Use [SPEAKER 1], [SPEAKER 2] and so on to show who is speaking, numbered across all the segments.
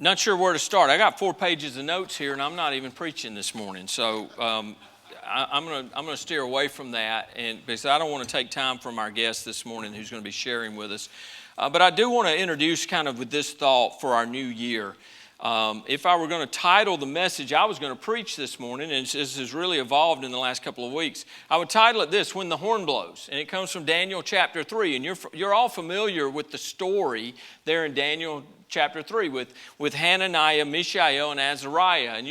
[SPEAKER 1] Not sure where to start. I got 4 pages of notes here, and I'm not even preaching this morning. So I'm gonna steer away from that, and because I don't want to take time from our guest this morning who's going to be sharing with us. But I do want to introduce kind of with this thought for our new year. If I were going to title the message I was going to preach this morning, and this has really evolved in the last couple of weeks, I would title it this: When the Horn Blows. And it comes from Daniel chapter 3. And you're all familiar with the story there in Daniel chapter 3 with Hananiah, Mishael, and Azariah. And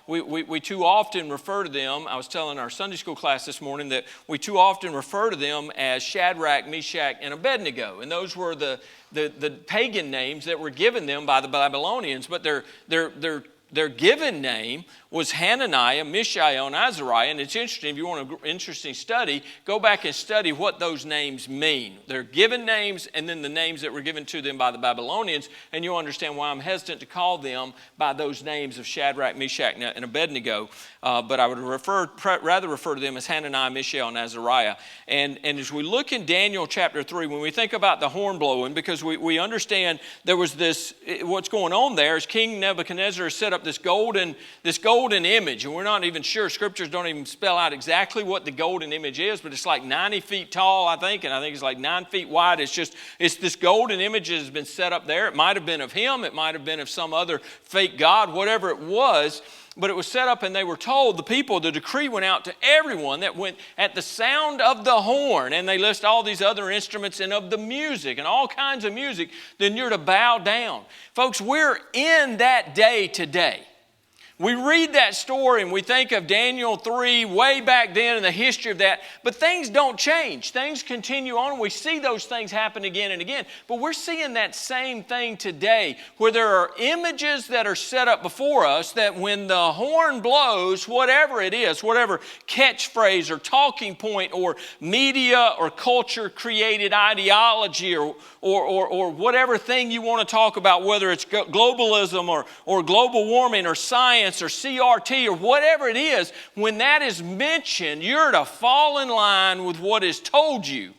[SPEAKER 1] we too often refer to them, I was telling our Sunday school class this morning that we too often refer to them as Shadrach, Meshach, and Abednego. And those were the pagan names that were given them by the Babylonians, but their given name was Hananiah, Mishael, and Azariah. And it's interesting, if you want an interesting study, go back and study what those names mean. Their given names and then the names that were given to them by the Babylonians, and you'll understand why I'm hesitant to call them by those names of Shadrach, Meshach, and Abednego. But I would rather refer to them as Hananiah, Mishael, and Azariah. And as we look in Daniel chapter 3, when we think about the horn blowing, because we understand there was this, what's going on there is King Nebuchadnezzar set up this golden image, and we're not even sure, scriptures don't even spell out exactly what the golden image is, but it's like 90 feet tall, I think, and I think it's like 9 feet wide. It's this golden image that has been set up there. It might have been of him, it might have been of some other fake god, whatever it was, but it was set up, and they were told, the decree went out to everyone that went at the sound of the horn, and they list all these other instruments and of the music and all kinds of music, then you're to bow down. Folks, we're in that day today. We read that story and we think of Daniel 3 way back then in the history of that, but things don't change. Things continue on. We see those things happen again and again, but we're seeing that same thing today where there are images that are set up before us that when the horn blows, whatever it is, whatever catchphrase or talking point or media or culture created ideology or whatever thing you want to talk about, whether it's globalism or global warming or science or CRT or whatever it is, when that is mentioned, you're to fall in line with what is told you.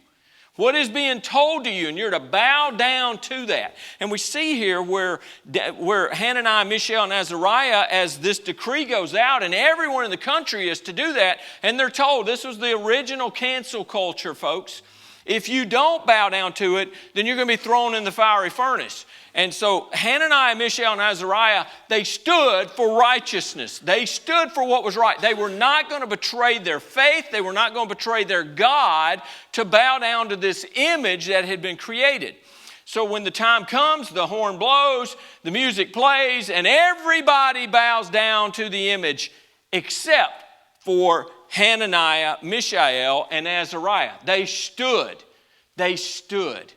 [SPEAKER 1] What is being told to you, and you're to bow down to that. And we see here where Hananiah, Mishael, and Azariah, as this decree goes out, and everyone in the country is to do that, and they're told, this was the original cancel culture, folks. If you don't bow down to it, then you're going to be thrown in the fiery furnace. And so Hananiah, Mishael, and Azariah, they stood for righteousness. They stood for what was right. They were not going to betray their faith. They were not going to betray their God to bow down to this image that had been created. So when the time comes, the horn blows, the music plays, and everybody bows down to the image except for Hananiah, Mishael, and Azariah. They stood. They stood.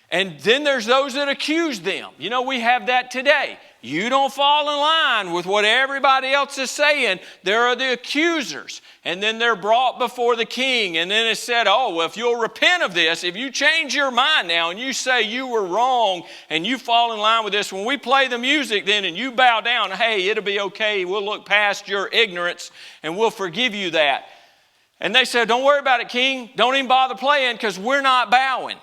[SPEAKER 1] And then there's those that accuse them. You know, we have that today. You don't fall in line with what everybody else is saying. There are the accusers. And then they're brought before the king. And then it's said, oh, well, if you'll repent of this, if you change your mind now and you say you were wrong and you fall in line with this, when we play the music then and you bow down, hey, it'll be okay. We'll look past your ignorance and we'll forgive you that. And they said, don't worry about it, king. Don't even bother playing because we're not bowing.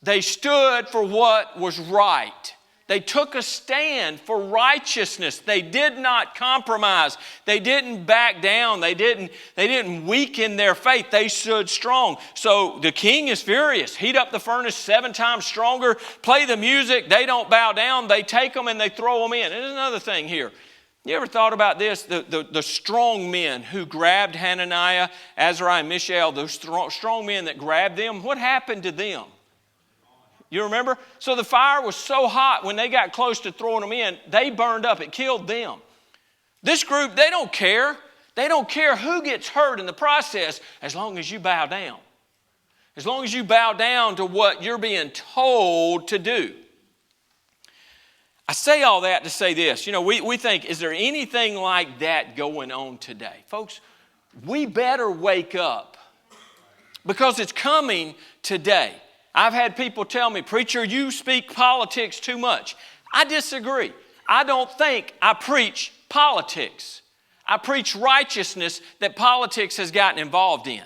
[SPEAKER 1] They stood for what was right. They took a stand for righteousness. They did not compromise. They didn't back down. They didn't weaken their faith. They stood strong. So the king is furious. Heat up the furnace 7 times stronger. Play the music. They don't bow down. They take them and they throw them in. And there's another thing here. You ever thought about this? The strong men who grabbed Hananiah, Azariah, and Mishael, those strong men that grabbed them, what happened to them? You remember? So the fire was so hot when they got close to throwing them in, they burned up. It killed them. This group, they don't care. They don't care who gets hurt in the process as long as you bow down. As long as you bow down to what you're being told to do. I say all that to say this. You know, we think, is there anything like that going on today? Folks, we better wake up because it's coming today. I've had people tell me, preacher, you speak politics too much. I disagree. I don't think I preach politics. I preach righteousness that politics has gotten involved in.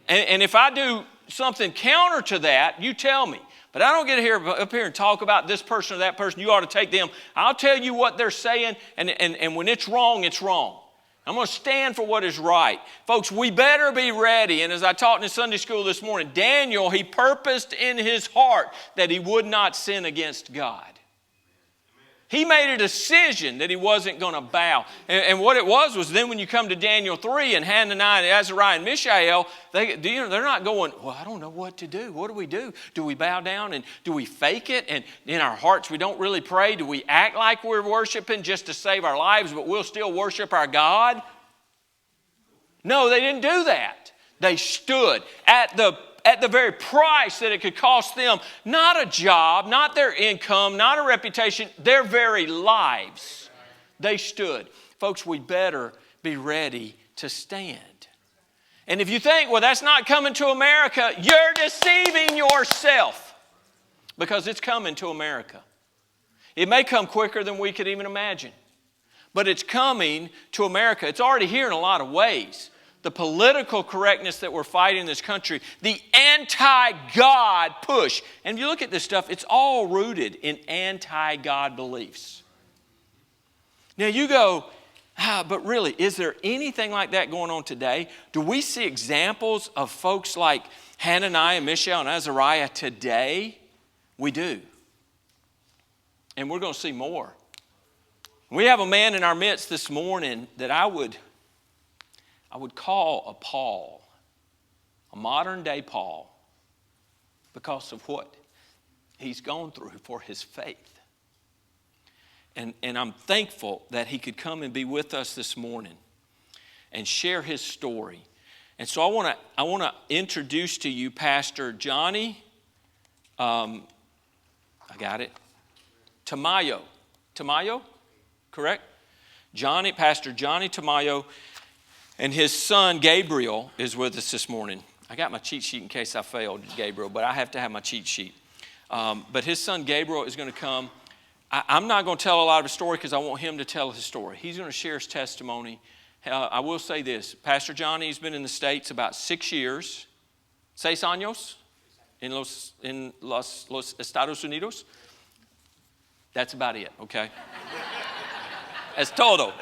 [SPEAKER 1] And if I do something counter to that, you tell me. But I don't get up here and talk about this person or that person. You ought to take them. I'll tell you what they're saying, and when it's wrong, it's wrong. I'm going to stand for what is right. Folks, we better be ready. And as I taught in Sunday school this morning, Daniel, he purposed in his heart that he would not sin against God. He made a decision that he wasn't going to bow. And what it was then when you come to Daniel 3 and Hananiah and Azariah and Mishael, they're not going, well, I don't know what to do. What do we do? Do we bow down and do we fake it? And in our hearts we don't really pray? Do we act like we're worshiping just to save our lives, but we'll still worship our God? No, they didn't do that. They stood at the very price that it could cost them, not a job, not their income, not a reputation, their very lives. They stood. Folks, we better be ready to stand. And if you think, well, that's not coming to America, you're deceiving yourself, because it's coming to America. It may come quicker than we could even imagine, but it's coming to America. It's already here in a lot of ways. The political correctness that we're fighting in this country, the anti-God push. And if you look at this stuff, it's all rooted in anti-God beliefs. Now you go, but really, is there anything like that going on today? Do we see examples of folks like Hananiah, Mishael, and Azariah today? We do. And we're going to see more. We have a man in our midst this morning that I would call a Paul, a modern day Paul, because of what he's gone through for his faith. And I'm thankful that he could come and be with us this morning and share his story. And so I want to introduce to you Pastor Johnny, I got it, Tamayo. Tamayo, correct? Pastor Johnny Tamayo. And his son, Gabriel, is with us this morning. I got my cheat sheet in case I failed, Gabriel, but I have to have my cheat sheet. But his son, Gabriel, is going to come. I'm not going to tell a lot of his story because I want him to tell his story. He's going to share his testimony. I will say this. Pastor Johnny has been in the States about 6 years. 6 años in los Estados Unidos. That's about it, okay? Es todo.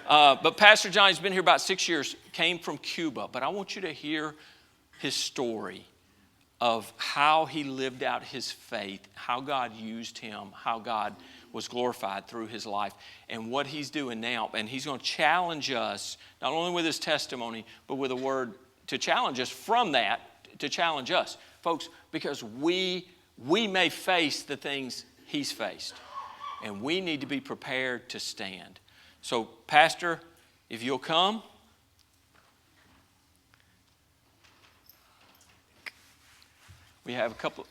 [SPEAKER 1] But Pastor Johnny's been here about 6 years, came from Cuba. But I want you to hear his story of how he lived out his faith, how God used him, how God was glorified through his life, and what he's doing now. And he's going to challenge us, not only with his testimony, but with a word to challenge us from that, to challenge us. Folks, because we may face the things he's faced, and we need to be prepared to stand. So, Pastor, if you'll come. We have a couple.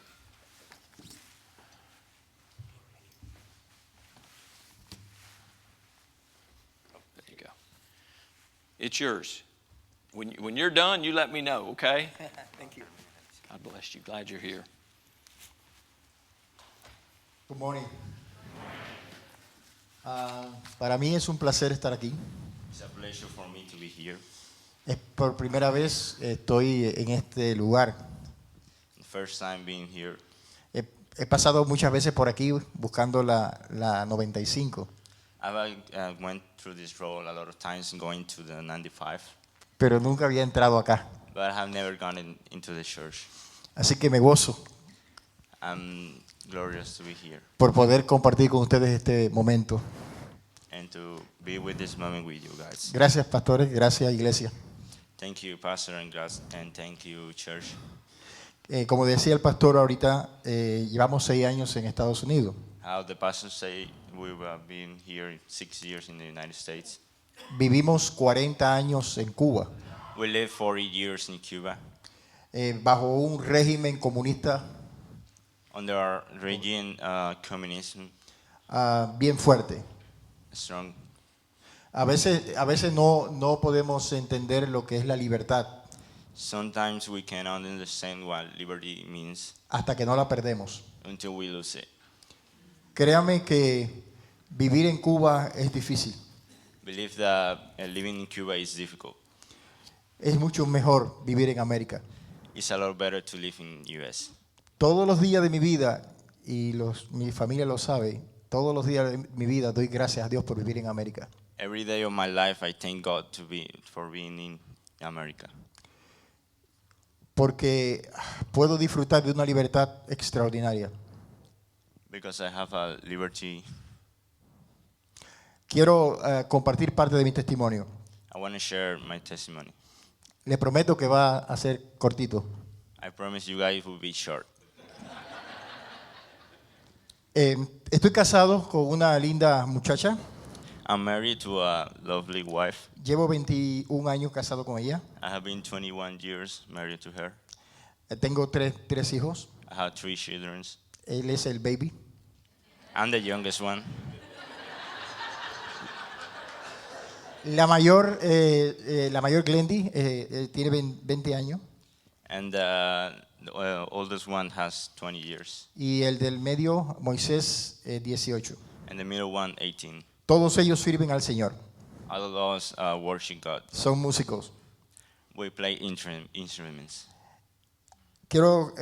[SPEAKER 1] There you go. It's yours. When you're done, you let me know, okay?
[SPEAKER 2] Thank you.
[SPEAKER 1] God bless you. Glad you're here.
[SPEAKER 2] Good morning. Para mí es un placer estar aquí.
[SPEAKER 3] It's a pleasure for me to be here.
[SPEAKER 2] Es por primera vez estoy en este lugar.
[SPEAKER 3] The first time being here.
[SPEAKER 2] He pasado muchas veces por aquí buscando la 95.
[SPEAKER 3] I went through this road a lot of times going to the 95.
[SPEAKER 2] Pero nunca había entrado acá.
[SPEAKER 3] But I have never gone into the church.
[SPEAKER 2] Así que me gozo
[SPEAKER 3] I'm glorious to be here
[SPEAKER 2] por poder compartir con ustedes este momento.
[SPEAKER 3] and to be with this moment with you guys.
[SPEAKER 2] Gracias, pastores. Gracias, iglesia.
[SPEAKER 3] Thank you, Pastor, and thank you, church.
[SPEAKER 2] Como decía el pastor ahorita, llevamos 6 años en Estados Unidos.
[SPEAKER 3] How the pastor say we have been here 6 years in the United States.
[SPEAKER 2] Vivimos 40 años en Cuba,
[SPEAKER 3] We lived 40 years in Cuba
[SPEAKER 2] bajo un régimen comunista
[SPEAKER 3] under our regime, communism,
[SPEAKER 2] bien fuerte.
[SPEAKER 3] strong.
[SPEAKER 2] A veces no podemos entender lo que es la libertad
[SPEAKER 3] Sometimes we cannot understand what liberty means
[SPEAKER 2] hasta que no la perdemos.
[SPEAKER 3] until we lose it.
[SPEAKER 2] Créame que vivir en Cuba es difícil.
[SPEAKER 3] Believe that living in Cuba is difficult.
[SPEAKER 2] Es mucho mejor vivir en América.
[SPEAKER 3] It's a lot better to live in US.
[SPEAKER 2] todos los días de mi vida, y mi familia lo sabe, todos los días de mi vida doy gracias a Dios por vivir en América.
[SPEAKER 3] Every day of my life, I thank God for being in America.
[SPEAKER 2] Porque puedo disfrutar de una libertad extraordinaria.
[SPEAKER 3] Because I have a liberty.
[SPEAKER 2] Quiero compartir parte de mi testimonio.
[SPEAKER 3] I want to share my testimony.
[SPEAKER 2] Le prometo que va a ser cortito.
[SPEAKER 3] I promise you guys it will be short.
[SPEAKER 2] Estoy casado con una linda muchacha.
[SPEAKER 3] I'm married to a lovely wife.
[SPEAKER 2] Llevo 21 años casado con ella.
[SPEAKER 3] I have been 21 years married to her.
[SPEAKER 2] Tengo tres hijos.
[SPEAKER 3] I have 3 children.
[SPEAKER 2] Él es el baby.
[SPEAKER 3] I'm the youngest one.
[SPEAKER 2] La mayor Glendy, tiene 20 años.
[SPEAKER 3] And the oldest one has 20 years.
[SPEAKER 2] Y el del medio, Moisés, 18.
[SPEAKER 3] And the middle one, 18.
[SPEAKER 2] Todos ellos sirven al Señor.
[SPEAKER 3] All of us worship God.
[SPEAKER 2] Son músicos.
[SPEAKER 3] We play instruments.
[SPEAKER 2] Quiero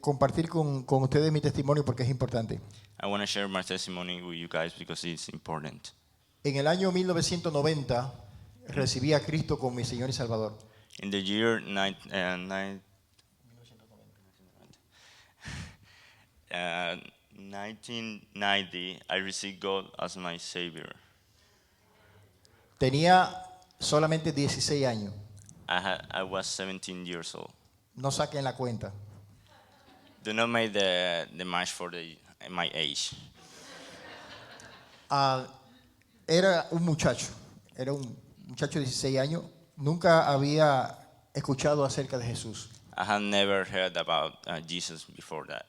[SPEAKER 2] compartir con ustedes mi testimonio porque es importante.
[SPEAKER 3] I want to share my testimony with you guys because it's important.
[SPEAKER 2] En el año 1990 recibí a Cristo como mi Señor y Salvador.
[SPEAKER 3] In the year 1990, I received God as my Savior.
[SPEAKER 2] Tenía solamente 16 años.
[SPEAKER 3] I was 17 years old.
[SPEAKER 2] No saquen la cuenta.
[SPEAKER 3] Do not make the match for my age.
[SPEAKER 2] Era un muchacho de 16 años. Nunca había escuchado acerca de Jesús.
[SPEAKER 3] I had never heard about Jesus before that.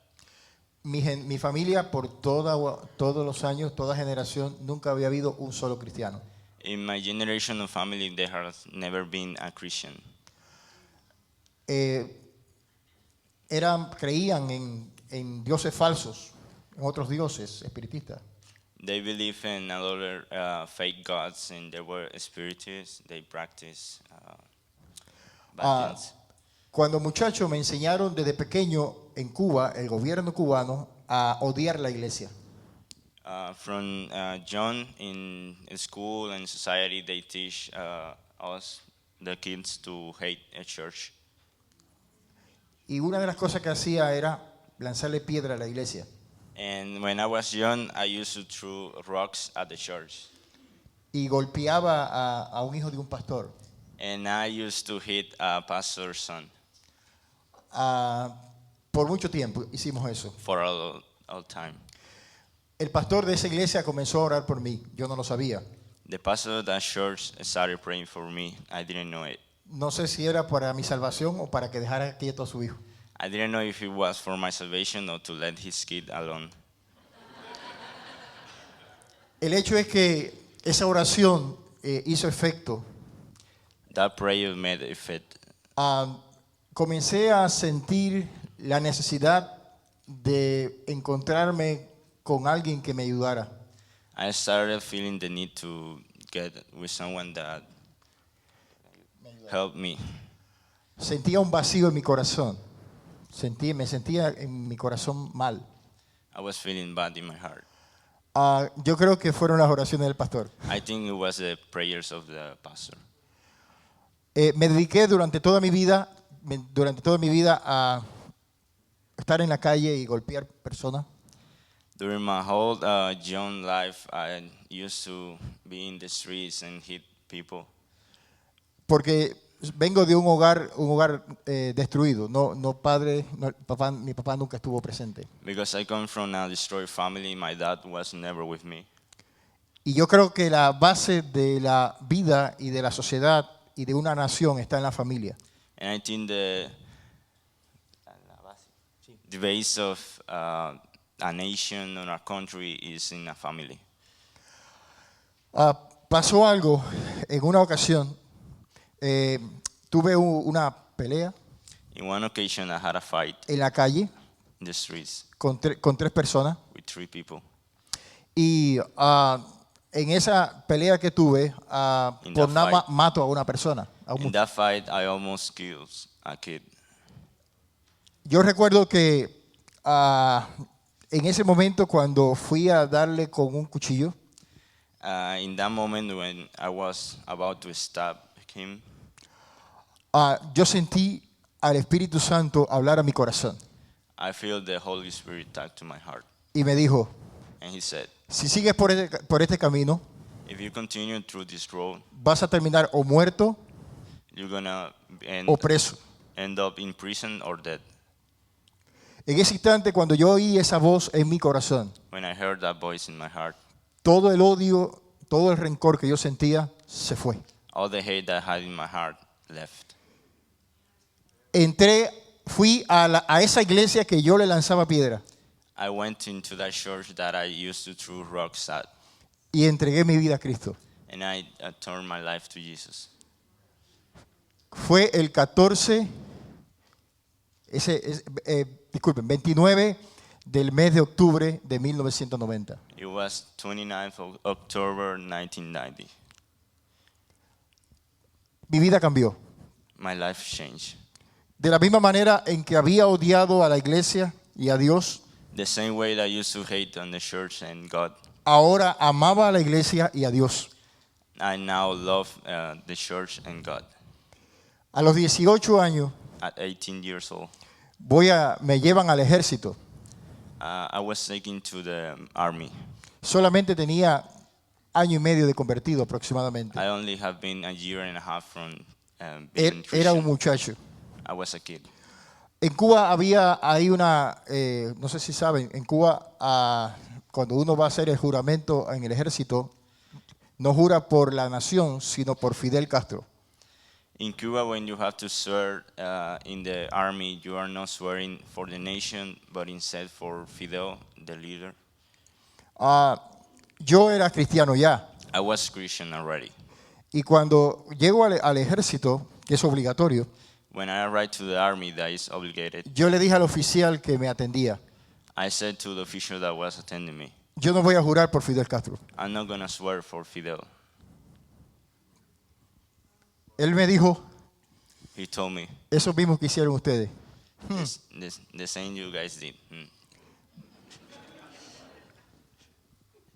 [SPEAKER 2] Mi familia, por todos los años, toda generación, nunca había habido un solo cristiano.
[SPEAKER 3] In my generation of family, there has never been a Christian.
[SPEAKER 2] Creían en dioses falsos, en otros dioses espiritistas.
[SPEAKER 3] They believe in other fake gods, and there were spiritists. They practice bad things.
[SPEAKER 2] Cuando muchacho me enseñaron desde pequeño en Cuba, el gobierno cubano, a odiar la iglesia.
[SPEAKER 3] From John, in school and society, they teach us, the kids, to hate a church.
[SPEAKER 2] Y una de las cosas que hacía era lanzarle piedra a la iglesia.
[SPEAKER 3] And when I was young, I used to throw rocks at the church.
[SPEAKER 2] Y golpeaba a un hijo de un pastor.
[SPEAKER 3] And I used to hit a pastor's son.
[SPEAKER 2] Por mucho tiempo hicimos eso.
[SPEAKER 3] For all time.
[SPEAKER 2] El pastor de esa iglesia comenzó a orar por mí. Yo no lo sabía.
[SPEAKER 3] The pastor of that church started praying for me. I didn't know it.
[SPEAKER 2] No sé si era para mi salvación o para que dejara quieto a su hijo.
[SPEAKER 3] I didn't know if it was for my salvation or to let his kid alone.
[SPEAKER 2] El hecho es que esa oración hizo efecto.
[SPEAKER 3] That prayer made effect.
[SPEAKER 2] Comencé a sentir la necesidad de encontrarme con alguien que me ayudara.
[SPEAKER 3] I started feeling the need to get with someone that helped me.
[SPEAKER 2] Sentía un vacío en mi corazón. Me sentía en mi corazón mal.
[SPEAKER 3] I was feeling bad in my heart.
[SPEAKER 2] Yo creo que fueron las oraciones del pastor.
[SPEAKER 3] I think it was the prayers of the pastor.
[SPEAKER 2] Me dediqué durante toda mi vida a estar en la calle y golpear personas.
[SPEAKER 3] During my whole young life, I used to be in the streets and hit people.
[SPEAKER 2] Porque vengo de un hogar destruido. Mi papá nunca estuvo presente.
[SPEAKER 3] Because I come from a destroyed family, my dad was never with me.
[SPEAKER 2] Y yo creo que la base de la vida y de la sociedad y de una nación está en la familia.
[SPEAKER 3] And I think the base of a nation or a country is in a family.
[SPEAKER 2] Pasó algo en una ocasión. Tuve una pelea
[SPEAKER 3] In one occasion, I had a fight
[SPEAKER 2] en la calle
[SPEAKER 3] in the streets
[SPEAKER 2] con 3 personas.
[SPEAKER 3] with 3 people.
[SPEAKER 2] Y en esa pelea que tuve,
[SPEAKER 3] In
[SPEAKER 2] por
[SPEAKER 3] that
[SPEAKER 2] nada
[SPEAKER 3] fight.
[SPEAKER 2] mato a una persona.
[SPEAKER 3] In that fight, I almost killed a kid.
[SPEAKER 2] Yo recuerdo que en ese momento cuando fui a darle con un cuchillo,
[SPEAKER 3] In that moment when I was about to stab him,
[SPEAKER 2] yo sentí al Espíritu Santo hablar a mi corazón
[SPEAKER 3] I feel the Holy Spirit talk to my heart.
[SPEAKER 2] y me dijo,
[SPEAKER 3] And he said,
[SPEAKER 2] si sigues por este camino,
[SPEAKER 3] if you continue through this road,
[SPEAKER 2] vas a terminar o muerto
[SPEAKER 3] you're going to
[SPEAKER 2] o preso.
[SPEAKER 3] end up in prison or dead.
[SPEAKER 2] En ese instante, cuando yo oí esa voz en mi corazón,
[SPEAKER 3] When I heard that voice in my heart,
[SPEAKER 2] todo el odio, todo el rencor que yo sentía se fue.
[SPEAKER 3] all the hate that I had in my heart left.
[SPEAKER 2] Fui a esa iglesia que yo le lanzaba piedra
[SPEAKER 3] I went into that church that I used to throw rocks at,
[SPEAKER 2] y entregué mi vida a Cristo.
[SPEAKER 3] and I turned my life to Jesus.
[SPEAKER 2] Fue el 29 del mes de octubre de 1990.
[SPEAKER 3] It was 29th of October 1990.
[SPEAKER 2] Mi vida cambió.
[SPEAKER 3] My life changed.
[SPEAKER 2] De la misma manera en que había odiado a la iglesia y a Dios,
[SPEAKER 3] The same way that I used to hate on the church and God,
[SPEAKER 2] ahora amaba a la iglesia y a Dios.
[SPEAKER 3] I now love the church and God.
[SPEAKER 2] A los 18 años
[SPEAKER 3] At 18 years old,
[SPEAKER 2] me llevan al ejército.
[SPEAKER 3] I was taken to the army.
[SPEAKER 2] Solamente tenía año y medio de convertido aproximadamente.
[SPEAKER 3] I only have been a year and a half from being
[SPEAKER 2] Era un
[SPEAKER 3] Christian.
[SPEAKER 2] muchacho.
[SPEAKER 3] I was a kid.
[SPEAKER 2] En Cuba hay una, no sé si saben, en Cuba cuando uno va a hacer el juramento en el ejército, no jura por la nación, sino por Fidel Castro.
[SPEAKER 3] In Cuba, when you have to swear in the army, you are not swearing for the nation, but instead for Fidel, the leader.
[SPEAKER 2] Yo era cristiano ya,
[SPEAKER 3] I was Christian already.
[SPEAKER 2] y cuando llego al ejército, que es obligatorio,
[SPEAKER 3] When I arrived to the army, that is obligated,
[SPEAKER 2] yo le dije al oficial que me atendía,
[SPEAKER 3] I said to the official that was attending me,
[SPEAKER 2] yo no voy a jurar por Fidel Castro.
[SPEAKER 3] I'm not going to swear for Fidel.
[SPEAKER 2] Él me dijo,
[SPEAKER 3] He told me,
[SPEAKER 2] eso mismo que hicieron ustedes.
[SPEAKER 3] the same you guys did.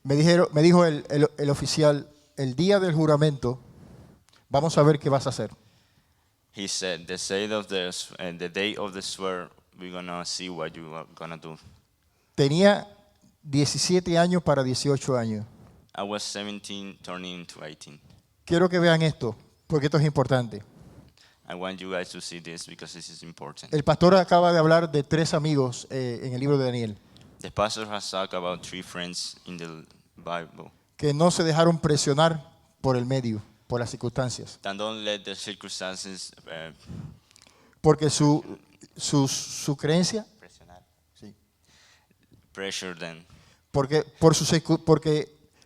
[SPEAKER 2] Me dijo el oficial, el día del juramento, vamos a ver qué vas a hacer.
[SPEAKER 3] He said, the day of the swear, we're going to see what you are going to do.
[SPEAKER 2] Tenía 17 años para 18 años.
[SPEAKER 3] I was 17, turning into 18.
[SPEAKER 2] Quiero que vean esto, porque esto es importante.
[SPEAKER 3] I want you guys to see this because this is important.
[SPEAKER 2] El pastor acaba de hablar de 3 amigos en el libro de Daniel,
[SPEAKER 3] The pastor has talked about 3 friends in the Bible
[SPEAKER 2] que no se dejaron presionar por el medio, por las circunstancias,
[SPEAKER 3] that don't let the circumstances
[SPEAKER 2] porque su creencia,
[SPEAKER 3] pressure them,
[SPEAKER 2] porque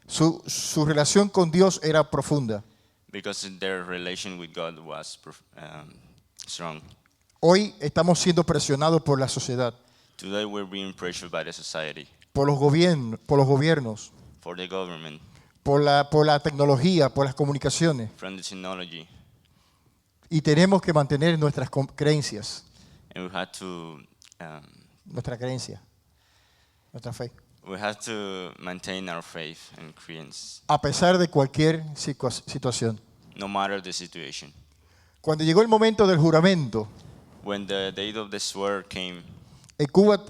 [SPEAKER 2] su relación con Dios era profunda.
[SPEAKER 3] because their relation with God was strong.
[SPEAKER 2] Hoy estamos siendo presionados por la sociedad,
[SPEAKER 3] Today we're being pressured by the society,
[SPEAKER 2] por los gobiernos,
[SPEAKER 3] for the government,
[SPEAKER 2] por la tecnología, por las comunicaciones,
[SPEAKER 3] from the technology,
[SPEAKER 2] y tenemos que mantener nuestras creencias,
[SPEAKER 3] and
[SPEAKER 2] nuestra fe,
[SPEAKER 3] we had to maintain our faith and credence,
[SPEAKER 2] a pesar de cualquier situación.
[SPEAKER 3] no matter the situation.
[SPEAKER 2] Cuando llegó el momento del juramento,
[SPEAKER 3] When the date of the swear came,
[SPEAKER 2] en Cuba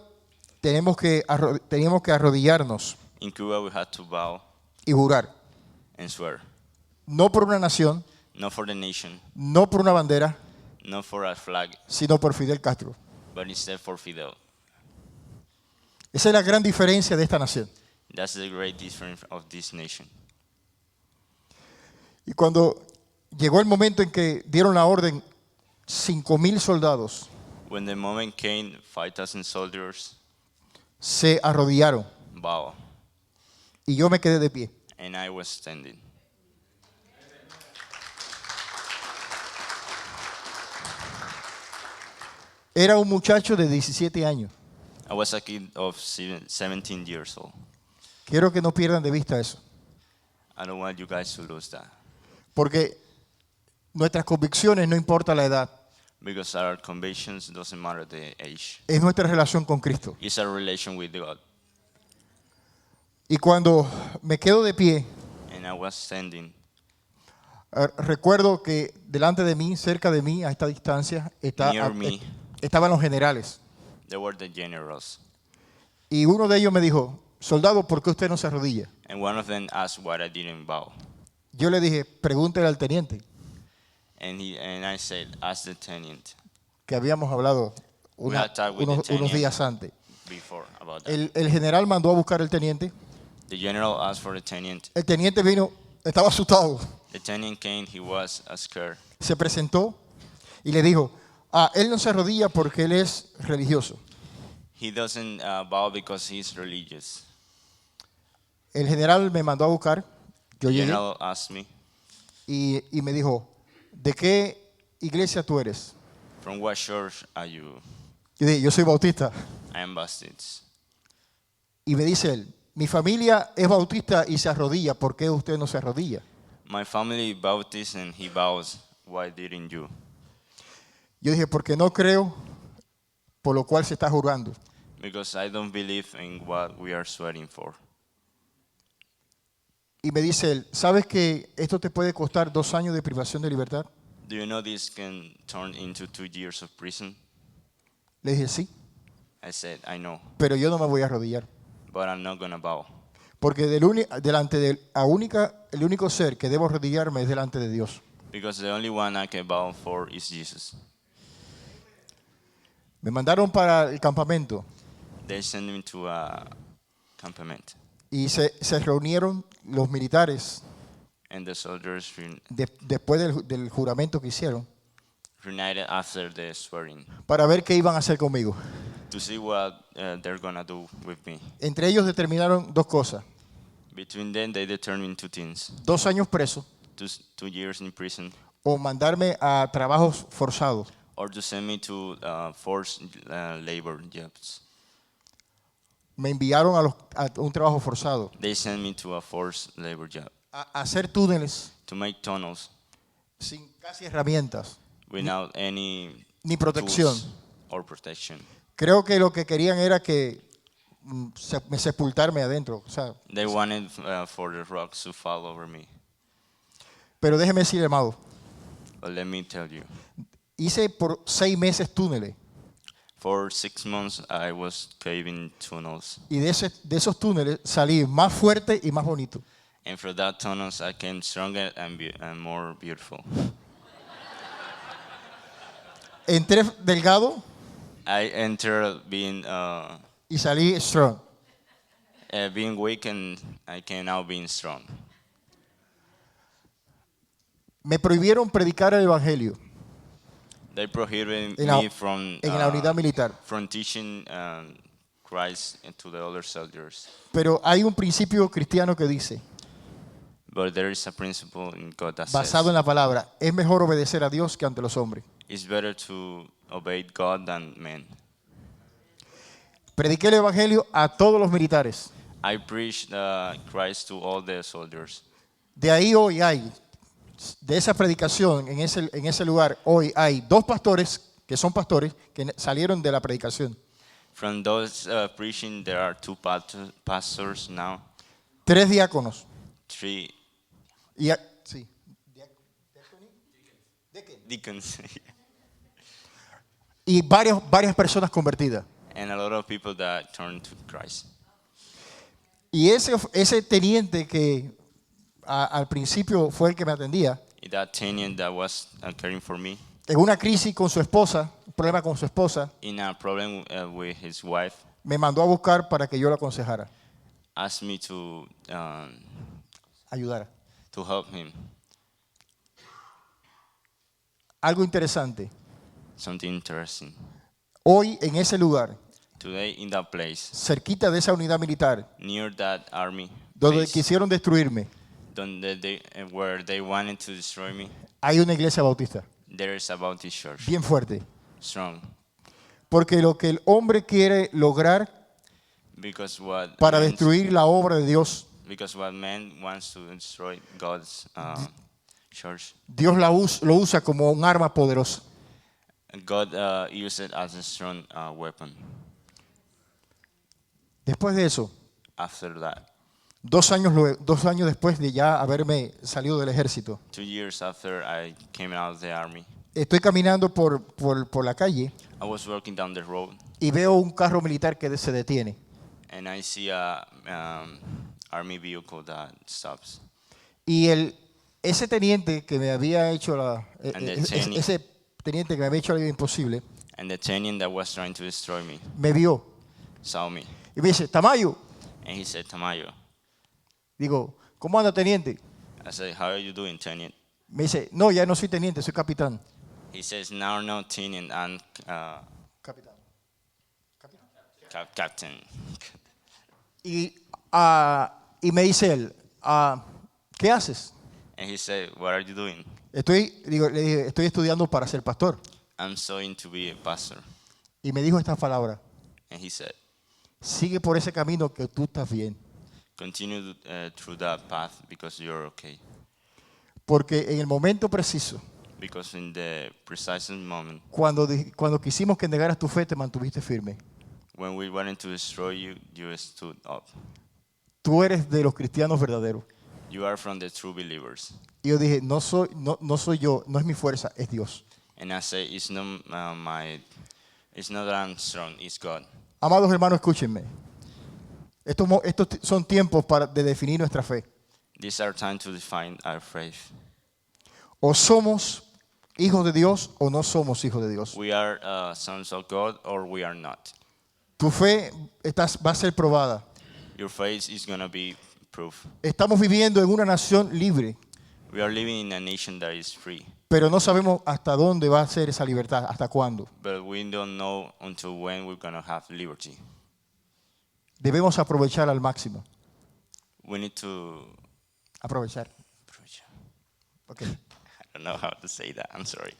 [SPEAKER 2] teníamos que arrodillarnos
[SPEAKER 3] in Cuba we had to bow
[SPEAKER 2] y jurar,
[SPEAKER 3] and swear,
[SPEAKER 2] no por una nación,
[SPEAKER 3] not for the nation,
[SPEAKER 2] no por una bandera,
[SPEAKER 3] not for a flag,
[SPEAKER 2] sino por Fidel Castro.
[SPEAKER 3] but instead for Fidel.
[SPEAKER 2] Esa es la gran diferencia de esta nación.
[SPEAKER 3] That's the great difference of this nation.
[SPEAKER 2] Y cuando llegó el momento en que dieron la orden, 5,000 soldados
[SPEAKER 3] When the moment came, 5,000 soldiers
[SPEAKER 2] se arrodillaron
[SPEAKER 3] bow,
[SPEAKER 2] y yo me quedé de pie.
[SPEAKER 3] and I was standing.
[SPEAKER 2] Era un muchacho de 17 años.
[SPEAKER 3] I was a kid of 17 years old.
[SPEAKER 2] Quiero que no pierdan de vista eso,
[SPEAKER 3] I don't want you guys to lose that.
[SPEAKER 2] porque nuestras convicciones no importa la edad.
[SPEAKER 3] Because our convictions doesn't matter the age.
[SPEAKER 2] Es nuestra relación con Cristo.
[SPEAKER 3] It's our relation with God.
[SPEAKER 2] Y cuando me quedo de pie,
[SPEAKER 3] And I was standing.
[SPEAKER 2] recuerdo que delante de mí, cerca de mí, a esta distancia,
[SPEAKER 3] Near me.
[SPEAKER 2] estaban los generales.
[SPEAKER 3] There were the generals.
[SPEAKER 2] Y uno de ellos me dijo, soldado, ¿por qué usted no se arrodilla?
[SPEAKER 3] And one of them asked why I didn't bow.
[SPEAKER 2] Yo le dije, pregúntele al teniente,
[SPEAKER 3] And I said, ask the tenant
[SPEAKER 2] que habíamos hablado
[SPEAKER 3] We had talked with the
[SPEAKER 2] unos
[SPEAKER 3] teniente.
[SPEAKER 2] días antes.
[SPEAKER 3] before about that.
[SPEAKER 2] El general mandó a buscar al teniente.
[SPEAKER 3] The general asked for the tenant.
[SPEAKER 2] El teniente vino, estaba asustado.
[SPEAKER 3] The tenant came, he was scared.
[SPEAKER 2] Se presentó y le dijo, él no se arrodilla porque él es religioso.
[SPEAKER 3] He doesn't bow because he's religious.
[SPEAKER 2] El general me mandó a buscar. Yo
[SPEAKER 3] The
[SPEAKER 2] llegué
[SPEAKER 3] general asked me,
[SPEAKER 2] y me dijo, ¿de qué iglesia tú eres?
[SPEAKER 3] from what church are you?
[SPEAKER 2] Yo dije, yo soy bautista.
[SPEAKER 3] I am Baptist.
[SPEAKER 2] Y me dice él, mi familia es bautista y se arrodilla. ¿Por qué usted no se arrodilla?
[SPEAKER 3] My family Baptist and he bows. Why didn't you?
[SPEAKER 2] Yo dije, porque no creo, por lo cual se está jurando.
[SPEAKER 3] Because I don't believe in what we are swearing for.
[SPEAKER 2] Y me dice él, ¿sabes que esto te puede costar 2 años de privación de libertad?
[SPEAKER 3] Do you know this can turn into 2 years of prison?
[SPEAKER 2] Le dije, sí,
[SPEAKER 3] I said, I know,
[SPEAKER 2] pero yo no me voy a arrodillar.
[SPEAKER 3] but I'm not gonna bow.
[SPEAKER 2] Porque delante del el único ser que debo arrodillarme es delante de Dios.
[SPEAKER 3] Because the only one I can bow for is Jesus.
[SPEAKER 2] Me mandaron para el campamento
[SPEAKER 3] They sent me to a campament.
[SPEAKER 2] y se reunieron los militares
[SPEAKER 3] And the soldiers
[SPEAKER 2] después del juramento que hicieron
[SPEAKER 3] reunited after the swearing
[SPEAKER 2] para ver qué iban a hacer conmigo.
[SPEAKER 3] to see what they're gonna do with me.
[SPEAKER 2] Entre ellos determinaron 2 cosas.
[SPEAKER 3] Between them, they determined 2 things:
[SPEAKER 2] 2 años preso
[SPEAKER 3] 2 years in prison,
[SPEAKER 2] o mandarme a trabajos forzados.
[SPEAKER 3] or to send me to forced labor jobs.
[SPEAKER 2] Me enviaron a un trabajo forzado,
[SPEAKER 3] They sent me to a forced labor job
[SPEAKER 2] a hacer túneles
[SPEAKER 3] to make tunnels
[SPEAKER 2] sin casi herramientas
[SPEAKER 3] without any
[SPEAKER 2] ni protección.
[SPEAKER 3] tools or protection.
[SPEAKER 2] Creo que lo que querían era que me sepultarme adentro. O sea,
[SPEAKER 3] They wanted for the rocks to fall over me.
[SPEAKER 2] pero déjeme decirle, amado,
[SPEAKER 3] But let me tell you,
[SPEAKER 2] hice por 6 meses túneles
[SPEAKER 3] for 6 months I was caving tunnels.
[SPEAKER 2] y de esos túneles salí más fuerte y más bonito.
[SPEAKER 3] And for that tunnels, I came stronger and more beautiful.
[SPEAKER 2] Entré delgado
[SPEAKER 3] I entered being
[SPEAKER 2] y salí strong.
[SPEAKER 3] being weak, and I can now being strong.
[SPEAKER 2] Me prohibieron predicar el evangelio
[SPEAKER 3] They prohibited
[SPEAKER 2] en la,
[SPEAKER 3] me from
[SPEAKER 2] en la unidad militar.
[SPEAKER 3] from teaching Christ to the other soldiers.
[SPEAKER 2] Pero hay un principio cristiano que dice,
[SPEAKER 3] But there is a principle in God that
[SPEAKER 2] basado en
[SPEAKER 3] says
[SPEAKER 2] la palabra, es mejor obedecer a Dios que ante los hombres.
[SPEAKER 3] it's better to obey God than men.
[SPEAKER 2] Prediqué el evangelio a todos los militares.
[SPEAKER 3] I preached Christ to all the soldiers.
[SPEAKER 2] De ahí hoy hay, de esa predicación en ese lugar, hoy hay 2 pastores que son pastores que salieron de la predicación.
[SPEAKER 3] From those preaching, there are 2 pastors now,
[SPEAKER 2] 3 diáconos.
[SPEAKER 3] 3
[SPEAKER 2] Sí.
[SPEAKER 3] deacons,
[SPEAKER 2] Y varias personas convertidas.
[SPEAKER 3] and a lot of people that turned to Christ.
[SPEAKER 2] Y ese teniente que al principio fue el que me atendía,
[SPEAKER 3] That tenant that was caring for me,
[SPEAKER 2] en una crisis con su esposa, un problema con su esposa,
[SPEAKER 3] in a problem with his wife,
[SPEAKER 2] me mandó a buscar para que yo lo aconsejara,
[SPEAKER 3] asked me to
[SPEAKER 2] ayudara.
[SPEAKER 3] help him.
[SPEAKER 2] Algo interesante.
[SPEAKER 3] Something interesting.
[SPEAKER 2] Hoy en ese lugar,
[SPEAKER 3] Today, in that place,
[SPEAKER 2] cerquita de esa unidad militar,
[SPEAKER 3] near that army
[SPEAKER 2] donde
[SPEAKER 3] base,
[SPEAKER 2] quisieron destruirme,
[SPEAKER 3] where they wanted to destroy me,
[SPEAKER 2] hay una iglesia bautista,
[SPEAKER 3] there is a Baptist church,
[SPEAKER 2] bien fuerte.
[SPEAKER 3] strong.
[SPEAKER 2] Porque lo que el hombre quiere lograr
[SPEAKER 3] Because what
[SPEAKER 2] para
[SPEAKER 3] man-
[SPEAKER 2] destruir la obra de Dios,
[SPEAKER 3] because what man wants to destroy God's church,
[SPEAKER 2] Dios lo usa como un arma poderosa.
[SPEAKER 3] God used it as a strong weapon.
[SPEAKER 2] Después de eso,
[SPEAKER 3] After that,
[SPEAKER 2] 2 años después de ya haberme salido del ejército,
[SPEAKER 3] 2 years after I came out of the army,
[SPEAKER 2] estoy caminando por la calle
[SPEAKER 3] I was walking down the road
[SPEAKER 2] y veo un carro militar que se detiene.
[SPEAKER 3] and I see a army vehicle that stops.
[SPEAKER 2] Y ese teniente que me había hecho
[SPEAKER 3] And the teniente-
[SPEAKER 2] ese teniente que me había hecho la vida imposible,
[SPEAKER 3] And the Tanyan that was trying to destroy me
[SPEAKER 2] me vio
[SPEAKER 3] saw me.
[SPEAKER 2] y me dice, Tamayo.
[SPEAKER 3] And he said, Tamayo.
[SPEAKER 2] Digo, ¿cómo anda, teniente?
[SPEAKER 3] I said, how are you doing, Tanyan?
[SPEAKER 2] Me dice, no, ya no soy teniente, soy capitán.
[SPEAKER 3] He says, now no, Tanyan, I'm
[SPEAKER 2] Capitán.
[SPEAKER 3] captain.
[SPEAKER 2] Y me dice él, ¿qué haces?
[SPEAKER 3] And he said, what are you doing?
[SPEAKER 2] Le dije, estoy estudiando para ser pastor.
[SPEAKER 3] I'm studying to be a pastor.
[SPEAKER 2] Y me dijo estas palabras,
[SPEAKER 3] And he said,
[SPEAKER 2] sigue por ese camino que tú estás bien.
[SPEAKER 3] continue through that path because you're okay.
[SPEAKER 2] Porque en el momento preciso,
[SPEAKER 3] Because in the precise moment
[SPEAKER 2] cuando quisimos que negaras tu fe, te mantuviste firme.
[SPEAKER 3] when we wanted to destroy you, you stood up.
[SPEAKER 2] Tú eres de los cristianos verdaderos.
[SPEAKER 3] You are from the true believers.
[SPEAKER 2] Y yo dije, no soy yo, no es mi fuerza, es Dios.
[SPEAKER 3] And I say, it's not it's not that I'm strong, it's God.
[SPEAKER 2] Amados hermanos, escúchenme. Estos son tiempos de definir nuestra fe.
[SPEAKER 3] These are time to define our faith.
[SPEAKER 2] O somos hijos de Dios o no somos hijos de Dios.
[SPEAKER 3] We are sons of God or we are not.
[SPEAKER 2] Tu fe va a ser probada.
[SPEAKER 3] Your faith is going to be proof.
[SPEAKER 2] Estamos viviendo en una nación libre,
[SPEAKER 3] We are living in a nation that is free,
[SPEAKER 2] pero no sabemos hasta dónde va a ser esa libertad, hasta cuándo.
[SPEAKER 3] but we don't know until when we're going to have liberty.
[SPEAKER 2] Debemos aprovechar al máximo.
[SPEAKER 3] We need to
[SPEAKER 2] Aprovechar. Okay.
[SPEAKER 3] I don't know how to say that. I'm sorry.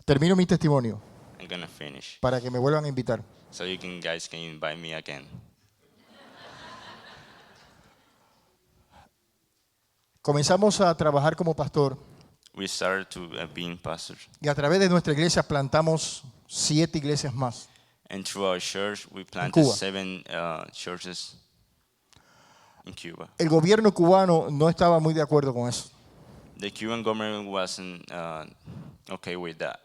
[SPEAKER 2] Termino mi testimonio
[SPEAKER 3] I'm going to finish
[SPEAKER 2] para que me vuelvan a invitar.
[SPEAKER 3] so you guys can invite me again.
[SPEAKER 2] Comenzamos a trabajar como pastor
[SPEAKER 3] We started to being pastors,
[SPEAKER 2] y a través de nuestra iglesia plantamos 7 iglesias más.
[SPEAKER 3] and through our church we planted
[SPEAKER 2] Cuba.
[SPEAKER 3] 7 churches in Cuba.
[SPEAKER 2] El gobierno cubano no estaba muy de acuerdo con eso.
[SPEAKER 3] The Cuban government wasn't okay with that.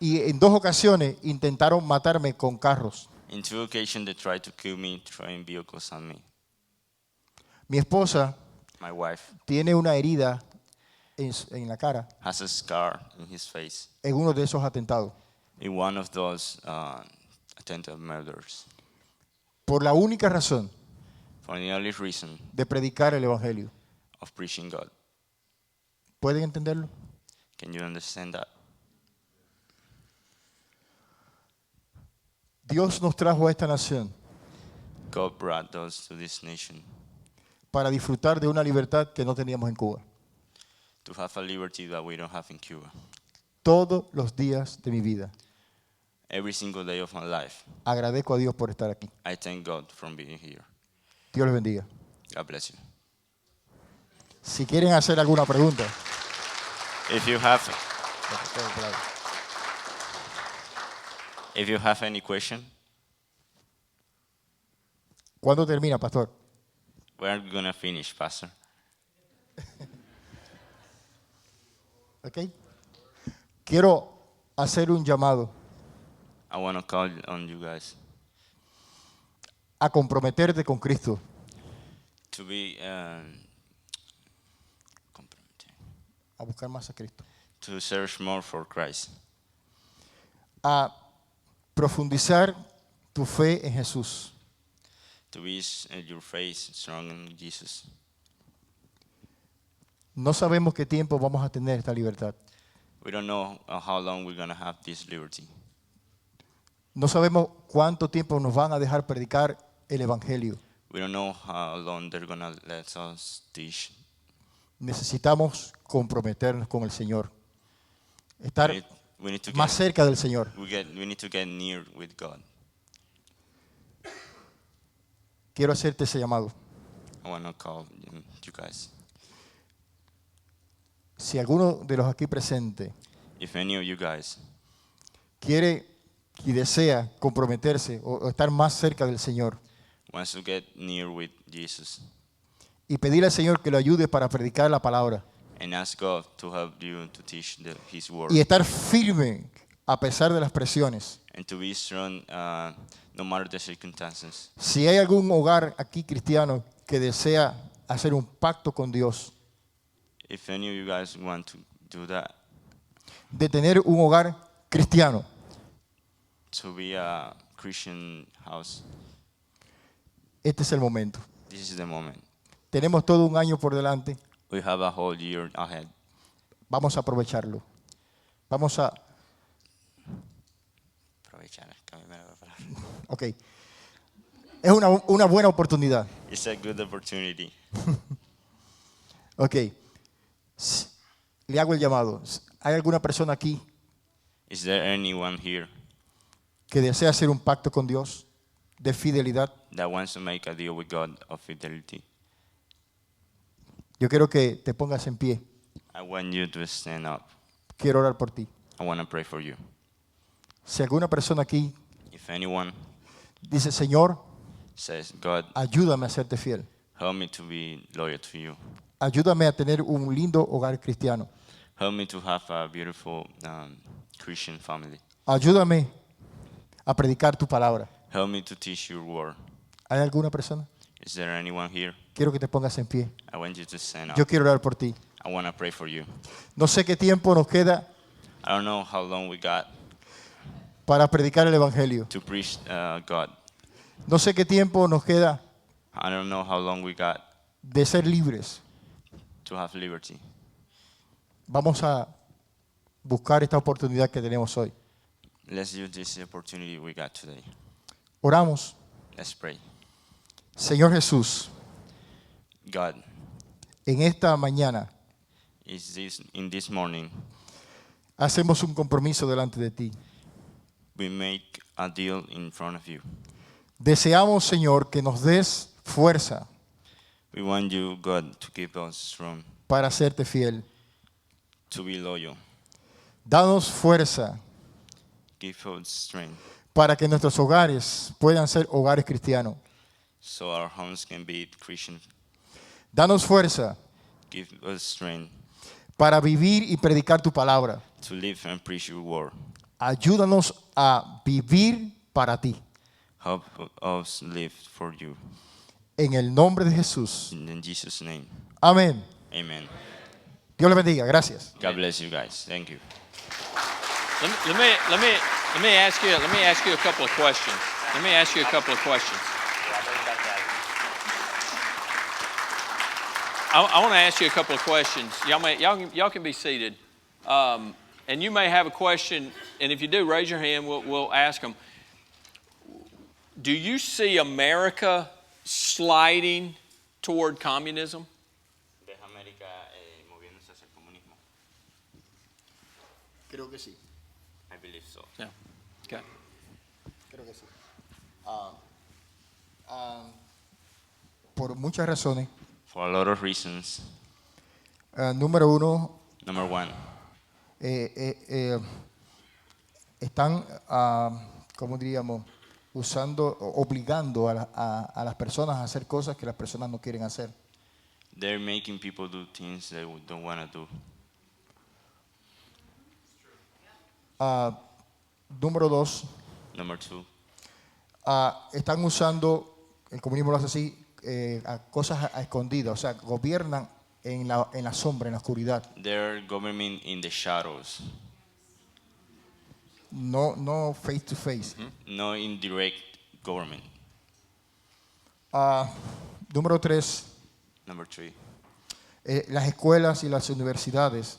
[SPEAKER 2] Y en 2 ocasiones intentaron matarme con carros.
[SPEAKER 3] In 2 occasions, they tried to kill me, throwing vehicles on me.
[SPEAKER 2] Mi esposa
[SPEAKER 3] My wife
[SPEAKER 2] tiene una herida en la cara
[SPEAKER 3] has a scar in his face
[SPEAKER 2] en uno de esos atentados.
[SPEAKER 3] in one of those attempted murders
[SPEAKER 2] Por la única razón
[SPEAKER 3] for the only reason
[SPEAKER 2] de predicar el evangelio.
[SPEAKER 3] of preaching God.
[SPEAKER 2] ¿Pueden entenderlo?
[SPEAKER 3] Can you understand that?
[SPEAKER 2] Dios nos trajo a esta nación
[SPEAKER 3] God brought us to this nation
[SPEAKER 2] para disfrutar de una libertad que no teníamos en Cuba.
[SPEAKER 3] to have a liberty that we don't have in Cuba.
[SPEAKER 2] Todos los días de mi vida
[SPEAKER 3] Every single day of my life,
[SPEAKER 2] agradezco a Dios por estar aquí.
[SPEAKER 3] I thank God for being here.
[SPEAKER 2] Dios les bendiga.
[SPEAKER 3] God bless you.
[SPEAKER 2] Si quieren hacer alguna pregunta.
[SPEAKER 3] If you have any question,
[SPEAKER 2] ¿Cuándo termina, pastor?
[SPEAKER 3] we're going to finish, Pastor.
[SPEAKER 2] ¿Ok? Quiero hacer un llamado
[SPEAKER 3] I want to call on you guys
[SPEAKER 2] a comprometerte con Cristo,
[SPEAKER 3] to be
[SPEAKER 2] a buscar más a Cristo,
[SPEAKER 3] to search more for Christ,
[SPEAKER 2] a profundizar tu fe en Jesús.
[SPEAKER 3] to be your faith strong in Jesus.
[SPEAKER 2] No sabemos qué tiempo vamos a tener esta libertad.
[SPEAKER 3] We don't know how long we're going to have this liberty.
[SPEAKER 2] No sabemos cuánto tiempo nos van a dejar predicar el Evangelio.
[SPEAKER 3] We don't know how long they're going to let us teach.
[SPEAKER 2] Necesitamos comprometernos con el Señor. Estar
[SPEAKER 3] We need to
[SPEAKER 2] más cerca del Señor.
[SPEAKER 3] we need to get near with God.
[SPEAKER 2] Quiero hacerte ese llamado.
[SPEAKER 3] I want to call you guys.
[SPEAKER 2] Si alguno de los aquí presentes
[SPEAKER 3] If any of you guys
[SPEAKER 2] quiere y desea comprometerse o estar más cerca del Señor
[SPEAKER 3] wants to get near with Jesus
[SPEAKER 2] y pedirle al Señor que lo ayude para predicar la palabra
[SPEAKER 3] and ask God to help you to teach His word
[SPEAKER 2] y estar firme a pesar de las presiones.
[SPEAKER 3] and to be strong no matter the circumstances.
[SPEAKER 2] Si hay algún hogar aquí cristiano que desea hacer un pacto con Dios,
[SPEAKER 3] If any of you guys want to do that,
[SPEAKER 2] de tener un hogar cristiano,
[SPEAKER 3] to be a Christian house,
[SPEAKER 2] este es el momento.
[SPEAKER 3] this is the moment.
[SPEAKER 2] Tenemos todo un año por delante,
[SPEAKER 3] We have a whole year ahead.
[SPEAKER 2] vamos a aprovecharlo. Vamos a, ok, es una buena oportunidad.
[SPEAKER 3] It's a good opportunity.
[SPEAKER 2] Ok, le hago el llamado. ¿Hay alguna persona aquí
[SPEAKER 3] Is there anyone here
[SPEAKER 2] que desea hacer un pacto con Dios de fidelidad?
[SPEAKER 3] that wants to make a deal with God of fidelity?
[SPEAKER 2] Yo quiero que te pongas en pie.
[SPEAKER 3] I want you to stand up.
[SPEAKER 2] Quiero orar por ti.
[SPEAKER 3] I want to pray for you.
[SPEAKER 2] Si alguna persona aquí
[SPEAKER 3] If anyone
[SPEAKER 2] dice, Señor,
[SPEAKER 3] says, God,
[SPEAKER 2] ayúdame a serte fiel.
[SPEAKER 3] help me to be loyal to you.
[SPEAKER 2] Ayúdame a tener un lindo hogar cristiano.
[SPEAKER 3] Help me to have a beautiful Christian family.
[SPEAKER 2] Ayúdame a predicar tu palabra.
[SPEAKER 3] Help me to teach your word.
[SPEAKER 2] ¿Hay alguna persona?
[SPEAKER 3] Is there anyone here?
[SPEAKER 2] Quiero que te pongas en pie.
[SPEAKER 3] I want you to stand
[SPEAKER 2] Yo
[SPEAKER 3] up.
[SPEAKER 2] quiero orar por ti.
[SPEAKER 3] I want to pray for you.
[SPEAKER 2] No sé qué tiempo nos queda
[SPEAKER 3] I don't know how long we got
[SPEAKER 2] para predicar el Evangelio.
[SPEAKER 3] to preach God.
[SPEAKER 2] No sé qué tiempo nos queda
[SPEAKER 3] I don't know how long we got
[SPEAKER 2] de ser libres.
[SPEAKER 3] to have liberty.
[SPEAKER 2] Vamos a buscar esta oportunidad que tenemos hoy.
[SPEAKER 3] Let's use this opportunity we got today.
[SPEAKER 2] Oramos.
[SPEAKER 3] Let's pray.
[SPEAKER 2] Señor Jesús,
[SPEAKER 3] God,
[SPEAKER 2] en esta mañana
[SPEAKER 3] in this morning,
[SPEAKER 2] hacemos un compromiso delante de ti.
[SPEAKER 3] we make a deal in front of you.
[SPEAKER 2] Deseamos, Señor, que nos des fuerza
[SPEAKER 3] We want you, God, to give us strength,
[SPEAKER 2] para serte fiel.
[SPEAKER 3] to be loyal.
[SPEAKER 2] Danos fuerza
[SPEAKER 3] Give us strength
[SPEAKER 2] para que nuestros hogares puedan ser hogares cristianos.
[SPEAKER 3] so our homes can be Christian.
[SPEAKER 2] Danos fuerza
[SPEAKER 3] Give us strength
[SPEAKER 2] para vivir y predicar tu palabra.
[SPEAKER 3] to live and preach your word.
[SPEAKER 2] Ayúdanos a vivir para ti.
[SPEAKER 3] Help us live for you.
[SPEAKER 2] En el nombre de Jesús.
[SPEAKER 3] In Jesus' name,
[SPEAKER 2] Amén.
[SPEAKER 3] amen.
[SPEAKER 2] Dios le bendiga. Gracias.
[SPEAKER 3] God bless you guys. Thank you.
[SPEAKER 1] Let me ask you a couple of questions. Let me ask you a couple of questions. I want to ask you a couple of questions. Y'all can be seated. And you may have a question, and if you do, raise your hand. We'll ask them. Do you see America sliding toward communism?
[SPEAKER 2] Creo que sí.
[SPEAKER 3] I believe so.
[SPEAKER 1] Yeah. Okay.
[SPEAKER 2] Creo que sí. Por muchas razones.
[SPEAKER 3] For a lot of reasons.
[SPEAKER 2] Número uno,
[SPEAKER 3] Number one,
[SPEAKER 2] están, ¿cómo diríamos? Obligando a las personas a hacer cosas que las personas no quieren hacer.
[SPEAKER 3] they're making people do things they don't want to do.
[SPEAKER 2] Número dos,
[SPEAKER 3] Number two,
[SPEAKER 2] están usando, el comunismo lo hace así, a cosas a escondidas, o sea, gobiernan en la sombra, en la oscuridad.
[SPEAKER 3] they're governing in the shadows,
[SPEAKER 2] No face to face.
[SPEAKER 3] no indirect government.
[SPEAKER 2] Número tres,
[SPEAKER 3] Number three,
[SPEAKER 2] las escuelas y las universidades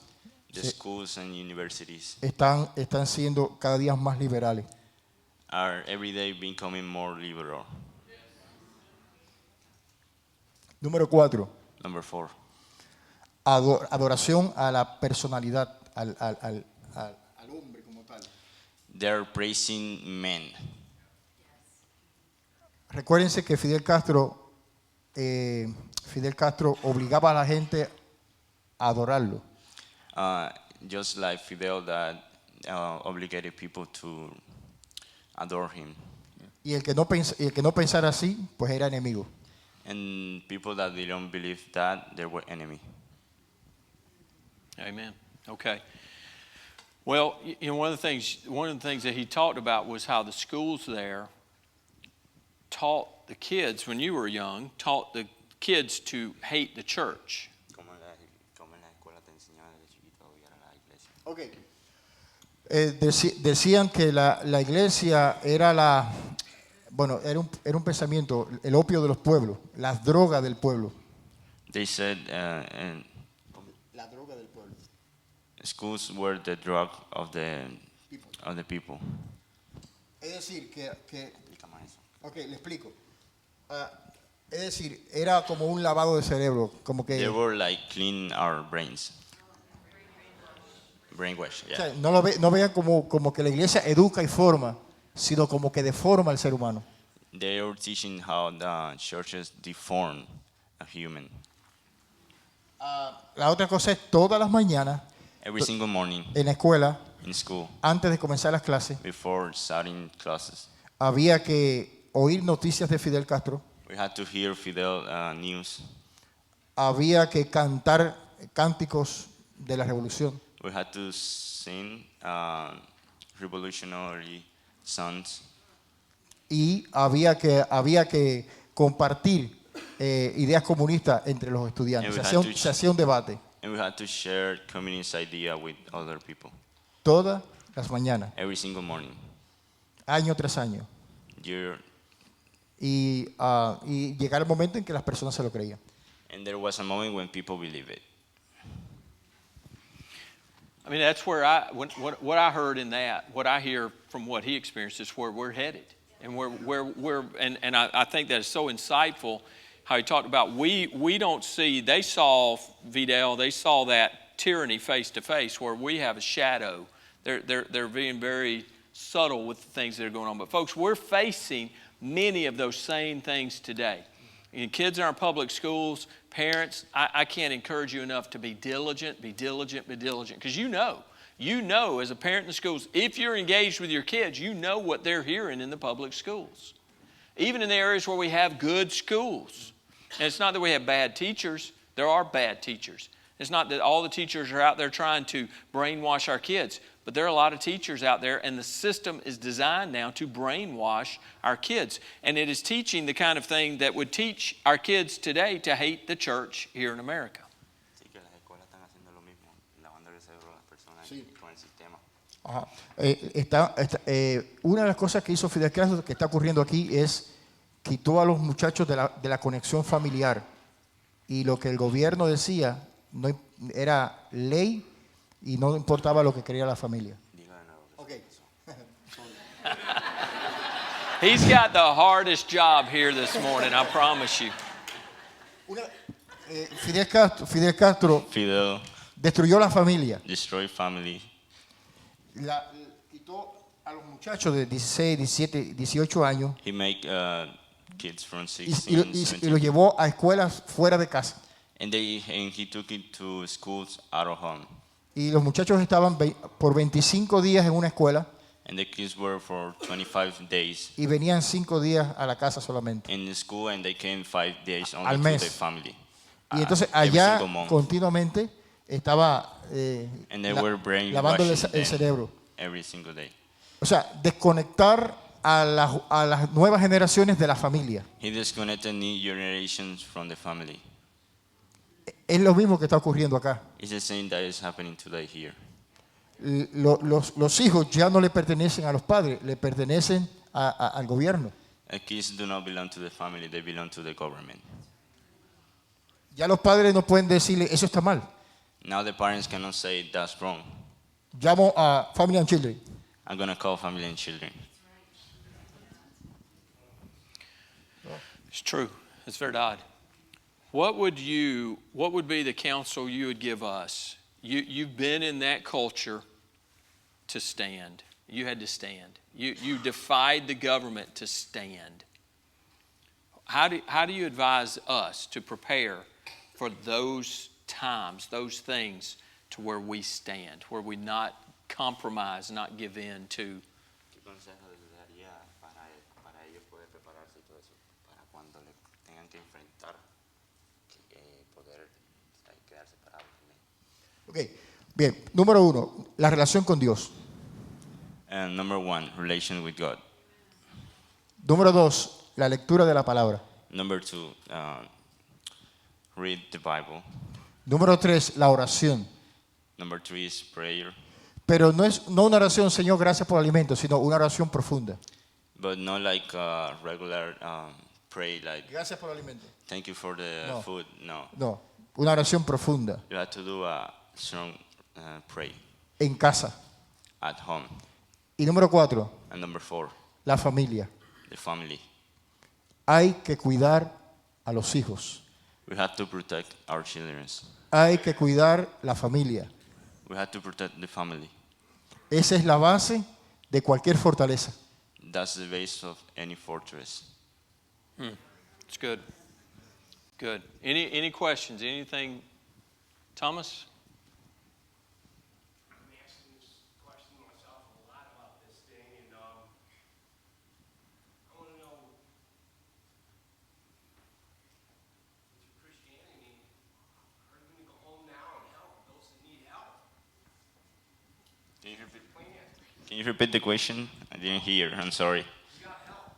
[SPEAKER 3] the schools and universities
[SPEAKER 2] están siendo cada día más liberales.
[SPEAKER 3] are every day becoming more liberal.
[SPEAKER 2] Número cuatro,
[SPEAKER 3] Number four,
[SPEAKER 2] adoración a la personalidad, al hombre como tal.
[SPEAKER 3] they're praising men.
[SPEAKER 2] Recuérdense que Fidel Castro obligaba a la gente a adorarlo.
[SPEAKER 3] just like Fidel that obligated people to adore him.
[SPEAKER 2] Y el que no pensara así, pues era enemigo.
[SPEAKER 3] And people that didn't believe that, they were enemy.
[SPEAKER 1] Amen. Okay. Well, one of the things that he talked about was how the schools there taught the kids, when you were young, taught the kids to hate the church.
[SPEAKER 2] Okay. Decían que la iglesia era era un pensamiento, el opio de los pueblos, las drogas del pueblo.
[SPEAKER 3] They said
[SPEAKER 2] La droga del pueblo.
[SPEAKER 3] schools were the drug of the people.
[SPEAKER 2] Es decir, ok, le explico. Es decir, era como un lavado de cerebro, como que...
[SPEAKER 3] They were like clean our brains. Brainwash,
[SPEAKER 2] O
[SPEAKER 3] yeah.
[SPEAKER 2] sea, no vean como que la iglesia educa y forma, sino como que deforma al ser humano.
[SPEAKER 3] They were teaching how the churches deform a human.
[SPEAKER 2] La otra cosa es todas las mañanas
[SPEAKER 3] Every single morning
[SPEAKER 2] en la escuela,
[SPEAKER 3] in school,
[SPEAKER 2] antes de comenzar las clases,
[SPEAKER 3] before starting classes,
[SPEAKER 2] había que oír noticias de Fidel Castro,
[SPEAKER 3] we had to hear Fidel news.
[SPEAKER 2] había que cantar cánticos de la revolución,
[SPEAKER 3] We had to sing revolutionary songs,
[SPEAKER 2] y había que compartir ideas comunistas entre los estudiantes. Se hacía un debate
[SPEAKER 3] and we had to share communist idea with other people
[SPEAKER 2] todas las mañanas,
[SPEAKER 3] every single morning,
[SPEAKER 2] año tras año.
[SPEAKER 3] year.
[SPEAKER 2] Y llegar el momento en que las personas se lo creían.
[SPEAKER 3] And there was a moment when people believed it.
[SPEAKER 1] I mean, that's where what I heard in that, what I hear from what he experienced is where we're headed. And I think that is so insightful how he talked about we don't see, they saw Fidel, they saw that tyranny face to face where we have a shadow. They're being very subtle with the things that are going on. But folks, we're facing many of those same things today. And kids in our public schools, parents, I can't encourage you enough to be diligent, because you know as a parent in the schools, if you're engaged with your kids, you know what they're hearing in the public schools. Even in the areas where we have good schools. And it's not that we have bad teachers. There are bad teachers. It's not that all the teachers are out there trying to brainwash our kids. But there are a lot of teachers out there, and the system is designed now to brainwash our kids. And it is teaching the kind of thing that would teach our kids today to hate the church here in America.
[SPEAKER 2] Ajá. Una de las cosas que hizo Fidel Castro que está ocurriendo aquí es quitó a los muchachos de la conexión familiar, y lo que el gobierno decía no era ley y no importaba lo que quería la familia. Okay.
[SPEAKER 1] He's got the hardest job here this morning, I promise you.
[SPEAKER 2] Fidel Castro
[SPEAKER 3] Fidel
[SPEAKER 2] destruyó la familia.
[SPEAKER 3] destroyed family.
[SPEAKER 2] Quitó a los muchachos de 16, 17, 18 años
[SPEAKER 3] He made kids from
[SPEAKER 2] y
[SPEAKER 3] 16,
[SPEAKER 2] los
[SPEAKER 3] 17.
[SPEAKER 2] llevó a escuelas fuera de casa.
[SPEAKER 3] And he took it to schools out of home.
[SPEAKER 2] Y los muchachos estaban por 25 días en una escuela
[SPEAKER 3] And the kids were for 25 days
[SPEAKER 2] y venían 5 días a la casa solamente.
[SPEAKER 3] in the school, and they came 5 days only
[SPEAKER 2] Al
[SPEAKER 3] to
[SPEAKER 2] mes.
[SPEAKER 3] their family.
[SPEAKER 2] Y entonces
[SPEAKER 3] Every
[SPEAKER 2] allá
[SPEAKER 3] single month.
[SPEAKER 2] continuamente estaba
[SPEAKER 3] And they were
[SPEAKER 2] lavándole
[SPEAKER 3] brainwashing
[SPEAKER 2] el
[SPEAKER 3] them
[SPEAKER 2] cerebro.
[SPEAKER 3] every single day.
[SPEAKER 2] O sea, desconectar a las nuevas generaciones de la familia.
[SPEAKER 3] He disconnected new generations from the family.
[SPEAKER 2] Es lo mismo que está ocurriendo acá.
[SPEAKER 3] It's the same that is happening today here.
[SPEAKER 2] Los hijos ya no le pertenecen a los padres, le pertenecen al gobierno.
[SPEAKER 3] Kids do not belong to the family, they belong to the government.
[SPEAKER 2] Ya los padres no pueden decirle, eso está mal.
[SPEAKER 3] Now the parents cannot say that's wrong.
[SPEAKER 2] Llamo a Family and Children.
[SPEAKER 3] I'm going to call family and children.
[SPEAKER 1] It's true. It's very odd. What would be the counsel you would give us? You've been in that culture to stand. You had to stand. You defied the government to stand. How do you advise us to prepare for those times, those things to where we stand, where we not compromise, not give in to.
[SPEAKER 3] ¿Qué consejo le daría para ellos poder prepararse y todo eso para cuando le tengan que enfrentar poder quedar separados también?
[SPEAKER 2] Ok, bien. Número 1, la relación con Dios.
[SPEAKER 3] And number 1, relation with God.
[SPEAKER 2] Número 2, la lectura de la palabra.
[SPEAKER 3] Number 2, read the Bible.
[SPEAKER 2] Número 3, la oración.
[SPEAKER 3] Number 3 is prayer,
[SPEAKER 2] Pero no una oración, Señor, gracias por el alimento, sino una oración profunda.
[SPEAKER 3] but not like regular pray like
[SPEAKER 2] Gracias por el alimento.
[SPEAKER 3] thank you for the
[SPEAKER 2] No.
[SPEAKER 3] food. No,
[SPEAKER 2] No, una oración profunda
[SPEAKER 3] you have to do a strong pray
[SPEAKER 2] en casa.
[SPEAKER 3] at home.
[SPEAKER 2] Y número 4,
[SPEAKER 3] And number 4,
[SPEAKER 2] la familia.
[SPEAKER 3] the family.
[SPEAKER 2] Hay que cuidar a los hijos.
[SPEAKER 3] We have to protect our children.
[SPEAKER 2] Hay que cuidar la familia.
[SPEAKER 3] We have to protect the family.
[SPEAKER 2] Esa es la base de cualquier fortaleza.
[SPEAKER 3] That's the base of any fortress.
[SPEAKER 1] It's good. Good. Any questions? Anything, Thomas?
[SPEAKER 4] I'm asking this question myself a lot about this thing, and I want to know, with your Christianity, are you going to go home now and help those that need help?
[SPEAKER 3] Can you repeat the question? I didn't hear. I'm sorry.
[SPEAKER 4] You got help.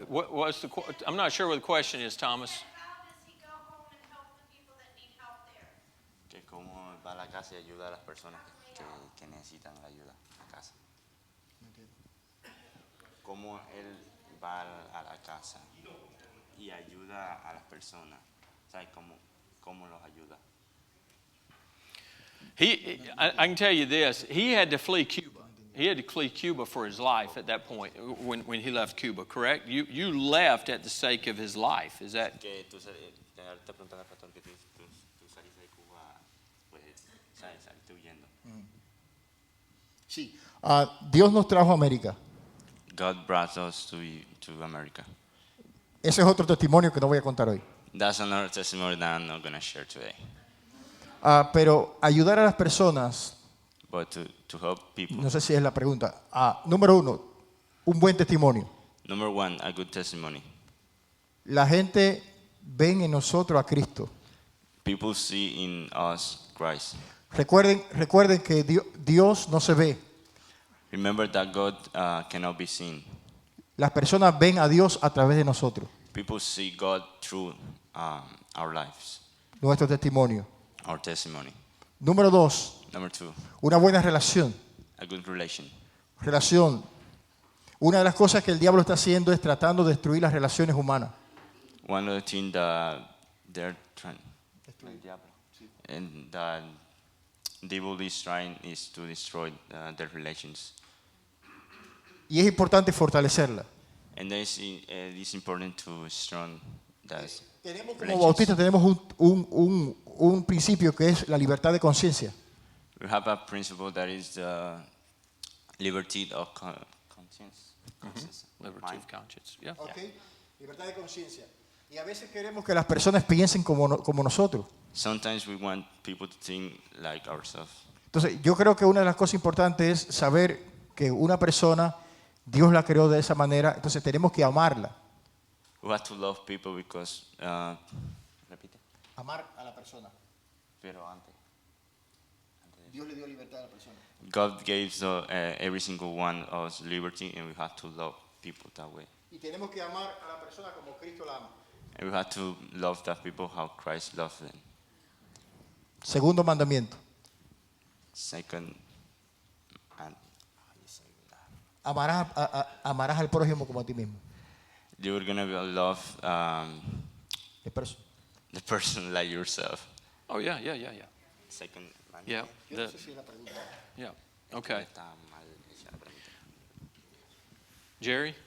[SPEAKER 1] What was I'm not sure what the question is, Thomas.
[SPEAKER 5] How does he go home and help the people that need help there?
[SPEAKER 3] Que cómo va a la casa y ayuda a las personas que necesitan la ayuda a casa. Cómo él va a la casa y ayuda a las personas. ¿Sabes cómo los ayuda?
[SPEAKER 1] I can tell you this. He had to flee Cuba. He had to flee Cuba for his life at that point when he left Cuba, correct? You left at the sake of his life. Is that?
[SPEAKER 3] Que tú te preguntas al pastor que tú saliste de Cuba, pues, saliste huyendo.
[SPEAKER 2] Sí. Dios nos trajo a América.
[SPEAKER 3] God brought us to America.
[SPEAKER 2] Ese es otro testimonio que no voy a contar hoy.
[SPEAKER 3] That's another testimony that I'm not going to share today.
[SPEAKER 2] Pero ayudar a las personas,
[SPEAKER 3] But to help people.
[SPEAKER 2] no sé si es la pregunta. Número 1, un buen testimonio.
[SPEAKER 3] Number 1, a good testimony.
[SPEAKER 2] La gente ve en nosotros a Cristo.
[SPEAKER 3] People see in us Christ.
[SPEAKER 2] Recuerden que Dios no se ve.
[SPEAKER 3] Remember that God cannot be seen.
[SPEAKER 2] Las personas ven a Dios a través de nosotros,
[SPEAKER 3] People see God through our lives,
[SPEAKER 2] nuestro testimonio.
[SPEAKER 3] our testimony.
[SPEAKER 2] Número 2,
[SPEAKER 3] Number 2,
[SPEAKER 2] una buena relación.
[SPEAKER 3] a good relation.
[SPEAKER 2] Relación. Una de las cosas que el diablo está haciendo es tratando de destruir las relaciones humanas.
[SPEAKER 3] One of the things that they're trying, and that devil is trying is to destroy their relations.
[SPEAKER 2] Y es importante fortalecerla.
[SPEAKER 3] And then it's important to strong that
[SPEAKER 2] Como
[SPEAKER 3] relations.
[SPEAKER 2] bautistas tenemos un principio que es la libertad de conciencia.
[SPEAKER 3] We have a principle that is the liberty of conscience.
[SPEAKER 1] Liberty
[SPEAKER 3] Mind.
[SPEAKER 1] of conscience. Yeah.
[SPEAKER 2] Okay. Libertad de conciencia. Y a veces queremos que las personas piensen como nosotros.
[SPEAKER 3] Sometimes we want people to think like ourselves.
[SPEAKER 2] Entonces, yo creo que una de las cosas importantes es saber que una persona, Dios la creó de esa manera, entonces tenemos que amarla.
[SPEAKER 3] We have to love people because, repite,
[SPEAKER 2] Amar a la persona.
[SPEAKER 3] pero antes.
[SPEAKER 2] Dios le dio libertad a la persona.
[SPEAKER 3] God gave every single one of us liberty, and we have to love people that way.
[SPEAKER 2] Y tenemos que amar a la persona como Cristo la ama.
[SPEAKER 3] And we have to love that people how Christ loved them.
[SPEAKER 2] Segundo mandamiento.
[SPEAKER 3] Second, and
[SPEAKER 2] Amarás al prójimo como a ti mismo.
[SPEAKER 3] you're gonna love
[SPEAKER 2] Es
[SPEAKER 3] the person like yourself.
[SPEAKER 1] Oh yeah.
[SPEAKER 3] Second,
[SPEAKER 1] Yeah.
[SPEAKER 2] Yo no sé si es la pregunta.
[SPEAKER 1] Yeah. Okay.
[SPEAKER 3] Está mal hecha la pregunta.
[SPEAKER 1] Jerry.
[SPEAKER 5] Do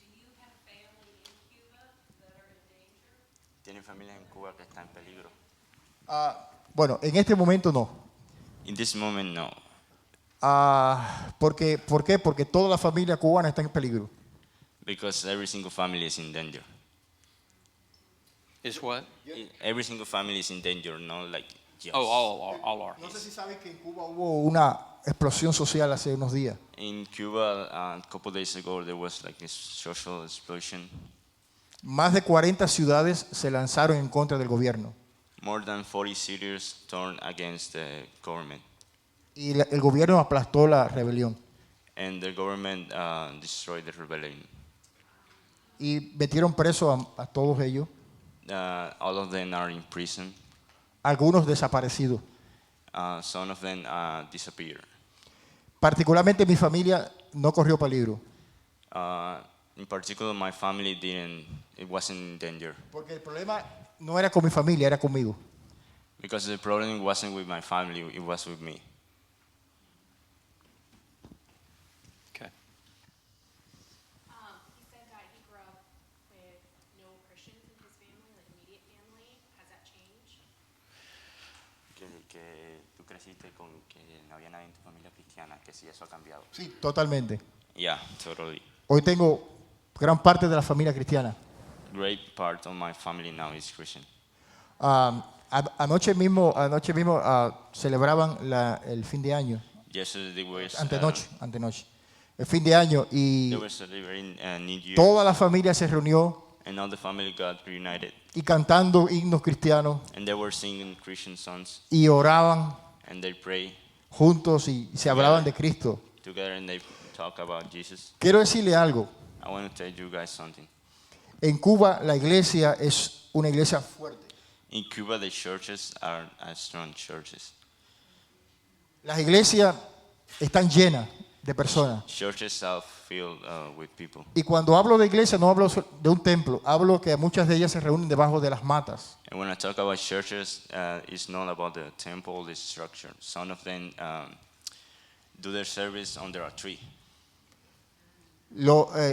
[SPEAKER 5] you have family in Cuba that are in danger?
[SPEAKER 3] ¿Tiene familia en Cuba que está en peligro?
[SPEAKER 2] Bueno, en este momento no.
[SPEAKER 3] In this moment, no.
[SPEAKER 2] ¿Por qué? Porque toda la familia cubana está en peligro.
[SPEAKER 3] Because every single family is in danger.
[SPEAKER 1] Is what?
[SPEAKER 3] Every single family is in danger, not like just.
[SPEAKER 1] Oh, all are.
[SPEAKER 2] No sé si saben que en Cuba hubo una explosión social hace unos días.
[SPEAKER 3] In Cuba, a couple days ago, there was like a social explosion.
[SPEAKER 2] Más de 40 ciudades se lanzaron en contra del gobierno.
[SPEAKER 3] More than 40 cities turned against the government,
[SPEAKER 2] Y el gobierno aplastó la rebelión.
[SPEAKER 3] and the government destroyed the rebellion.
[SPEAKER 2] Y metieron presos a todos ellos,
[SPEAKER 3] All of them are in prison.
[SPEAKER 2] algunos desaparecidos.
[SPEAKER 3] Some of them disappeared.
[SPEAKER 2] Particularmente mi familia no corrió peligro.
[SPEAKER 3] In particular, my family it wasn't in danger.
[SPEAKER 2] Porque el problema no era con mi familia, era conmigo.
[SPEAKER 3] Because the problem wasn't with my family, it was with me.
[SPEAKER 1] Okay.
[SPEAKER 5] He said that he grew up with no Christians in his family, like immediate family. Has that changed?
[SPEAKER 3] Que tú creciste con que no había nadie en tu familia cristiana, que si eso ha cambiado.
[SPEAKER 2] Sí, totalmente.
[SPEAKER 3] Yeah, totally.
[SPEAKER 2] Hoy tengo gran parte de la familia cristiana.
[SPEAKER 3] Great part of my family now is Christian.
[SPEAKER 2] Anoche mismo celebraban el fin de año.
[SPEAKER 3] Yesterday was
[SPEAKER 2] Antenoche. El fin de año y
[SPEAKER 3] they were celebrating New Year,
[SPEAKER 2] toda la familia se reunió
[SPEAKER 3] and all the family got reunited,
[SPEAKER 2] y cantando himnos cristianos
[SPEAKER 3] and they were singing Christian songs,
[SPEAKER 2] y oraban
[SPEAKER 3] and they pray
[SPEAKER 2] juntos y se hablaban de Cristo.
[SPEAKER 3] together, and they talk about Jesus.
[SPEAKER 2] Quiero decirle algo.
[SPEAKER 3] I want to tell you guys something.
[SPEAKER 2] En Cuba la iglesia es una iglesia fuerte.
[SPEAKER 3] In Cuba, the churches are strong churches.
[SPEAKER 2] Las iglesias están llenas de personas.
[SPEAKER 3] Churches are filled with people.
[SPEAKER 2] Y cuando hablo de iglesia no hablo de un templo, hablo que muchas de ellas se reúnen debajo de las matas.
[SPEAKER 3] And when I talk about churches, it's not about the temple, the structure. Some of them do their service under a tree.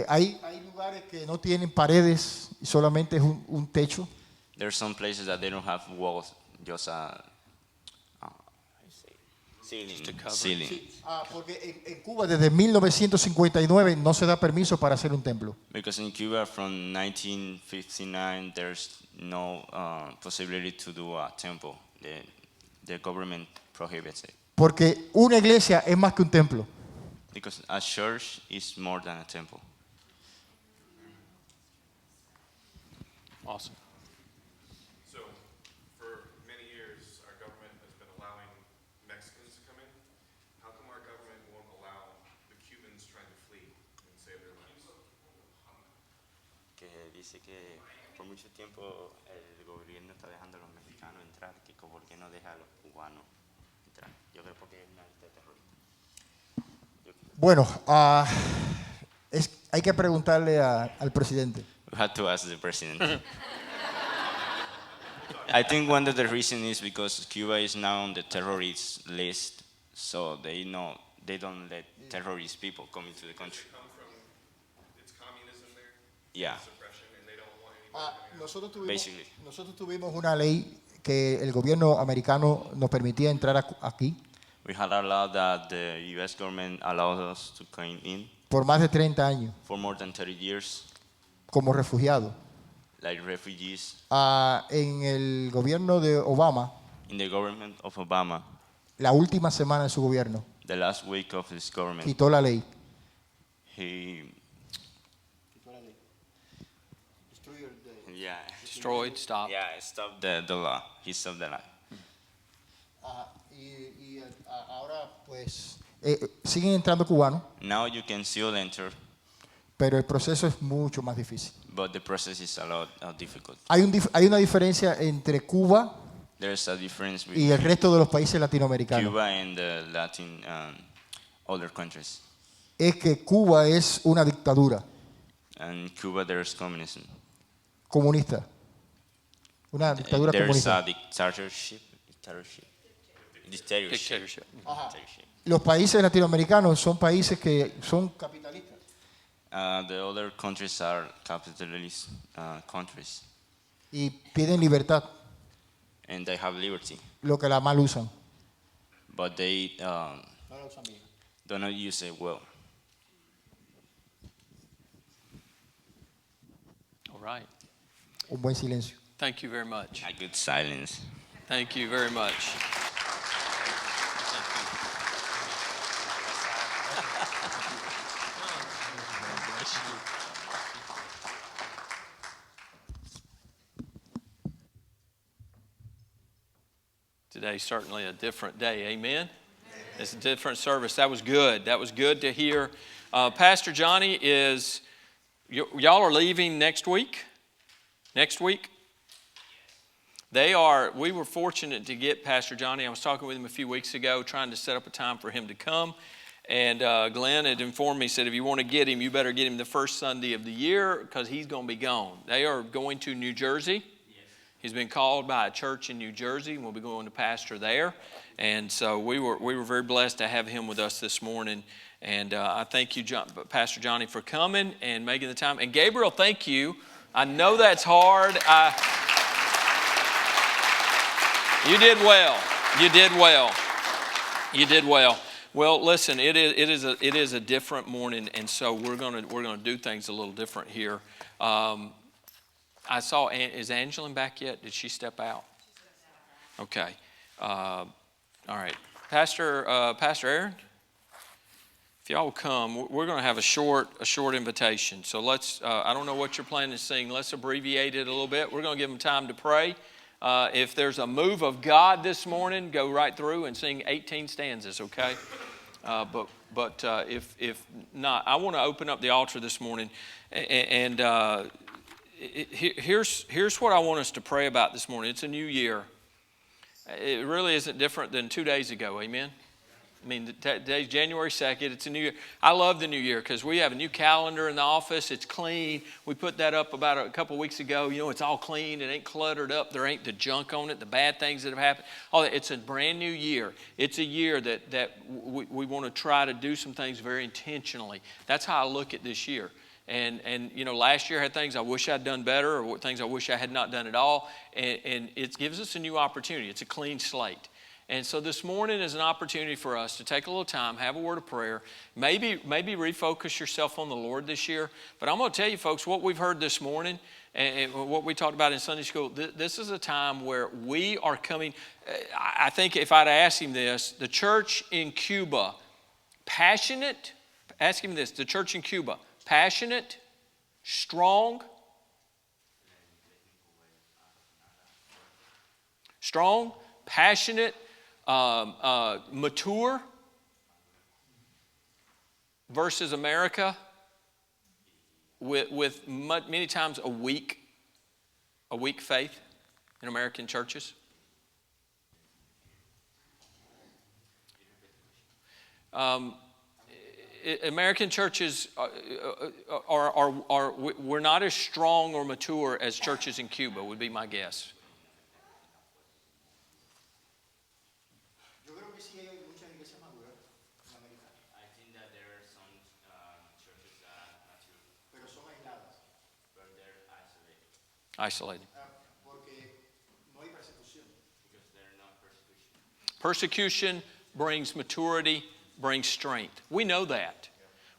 [SPEAKER 2] Hay lugares que no tienen paredes y solamente es un techo.
[SPEAKER 3] There are some places that they don't have walls, just a ceiling.
[SPEAKER 1] Just a cover.
[SPEAKER 3] Ceiling.
[SPEAKER 2] Porque en Cuba desde 1959 no se da permiso para hacer un templo.
[SPEAKER 3] Because in Cuba from 1959, there's no possibility to do a temple. The government prohibits it.
[SPEAKER 2] Porque una iglesia es más que un templo.
[SPEAKER 3] Because a church is more than a temple.
[SPEAKER 1] Awesome.
[SPEAKER 6] So, for many years, our government has been allowing Mexicans to come in. How come our government won't allow the Cubans trying to flee and save their lives?
[SPEAKER 3] Que dice que por mucho tiempo el gobierno está dejando a los mexicanos entrar, que por qué no deja a los cubanos entrar. Yo creo porque es una lista terrorista.
[SPEAKER 2] Bueno, hay que preguntarle al presidente.
[SPEAKER 3] We had to ask the president. I think one of the reasons is because Cuba is now on the terrorist list, so they don't let terrorist people come into the country.
[SPEAKER 6] Come from, it's communism there,
[SPEAKER 3] Yeah,
[SPEAKER 6] suppression, and they don't want anybody.
[SPEAKER 3] basically.
[SPEAKER 2] Nosotros tuvimos una ley que el gobierno americano nos permitía entrar aquí
[SPEAKER 3] We had allowed that the U.S. government allowed us to come in
[SPEAKER 2] por más de 30 años
[SPEAKER 3] for more than 30 years,
[SPEAKER 2] como refugiados.
[SPEAKER 3] like refugees.
[SPEAKER 2] En el gobierno de Obama,
[SPEAKER 3] In the government of Obama,
[SPEAKER 2] la última semana de su gobierno,
[SPEAKER 3] the last week of his government,
[SPEAKER 2] quitó la ley.
[SPEAKER 3] he yeah,
[SPEAKER 1] Destroyed, stopped.
[SPEAKER 3] yeah, stopped the law. He stopped the law.
[SPEAKER 2] Y ahora pues siguen entrando cubanos,
[SPEAKER 3] Now you can still enter,
[SPEAKER 2] pero el proceso es mucho más difícil.
[SPEAKER 3] but the process is a lot difficult.
[SPEAKER 2] Hay una diferencia entre Cuba
[SPEAKER 3] There's a difference
[SPEAKER 2] y
[SPEAKER 3] between
[SPEAKER 2] el resto de los países latinoamericanos.
[SPEAKER 3] Cuba and the Latin other countries.
[SPEAKER 2] Es que Cuba es una dictadura
[SPEAKER 3] And Cuba, there's communism.
[SPEAKER 2] comunista. Una dictadura
[SPEAKER 3] There's
[SPEAKER 2] comunista.
[SPEAKER 3] a dictatorship.
[SPEAKER 1] Dictatorship.
[SPEAKER 2] Los países latinoamericanos son países que son capitalistas.
[SPEAKER 3] The other countries are capitalist countries,
[SPEAKER 2] Y piden libertad,
[SPEAKER 3] and they have liberty,
[SPEAKER 2] lo que la mal usan.
[SPEAKER 3] but they do not use it well.
[SPEAKER 1] All right.
[SPEAKER 2] Un buen silencio.
[SPEAKER 1] Thank you very much.
[SPEAKER 3] A good silence.
[SPEAKER 1] Thank you very much. Today's certainly a different day. Amen? It's a different service. That was good. That was good to hear. Pastor Johnny is, y'all are leaving next week? Next week? We were fortunate to get Pastor Johnny. I was talking with him a few weeks ago, trying to set up a time for him to come. And Glenn had informed me, said, if you want to get him, you better get him the first Sunday of the year because he's going to be gone. They are going to New Jersey. He's been called by a church in New Jersey, and we'll be going to pastor there. And so we were very blessed to have him with us this morning. And I thank you, Pastor Johnny, for coming and making the time. And Gabriel, thank you. I know that's hard. You did well. You did well. You did well. Well, listen, it is a different morning, and so we're gonna do things a little different here. I saw, is Angeline back yet? Did she step out? Okay. All right. Pastor Aaron, if y'all will come, we're going to have a short invitation. So let's, I don't know what you're planning to sing. Let's abbreviate it a little bit. We're going to give them time to pray. If there's a move of God this morning, go right through and sing 18 stanzas, okay? But if not, I want to open up the altar this morning, and here's what I want us to pray about this morning. It's a new year. It really isn't different than 2 days ago, amen? I mean, today's January 2nd. It's a new year. I love the new year because we have a new calendar in the office. It's clean. We put that up about a couple weeks ago. You know, it's all clean. It ain't cluttered up. There ain't the junk on it, the bad things that have happened. All that. It's a brand new year. It's a year that we want to try to do some things very intentionally. That's how I look at this year. And you know, last year I had things I wish I'd done better, or things I wish I had not done at all. And it gives us a new opportunity. It's a clean slate. And so this morning is an opportunity for us to take a little time, have a word of prayer, maybe refocus yourself on the Lord this year. But I'm going to tell you, folks, what we've heard this morning and what we talked about in Sunday school, this is a time where we are coming. I think if I'd asked him this, the church in Cuba, passionate, ask him this, the church in Cuba, passionate, strong, passionate, mature versus America with many times a weak faith in American churches. American churches we're not as strong or mature as churches in Cuba, would be my guess.
[SPEAKER 3] I think that there are some churches that are mature, but they're isolated.
[SPEAKER 1] Isolated.
[SPEAKER 3] Because they're not persecution.
[SPEAKER 1] Persecution brings maturity, brings strength. We know that.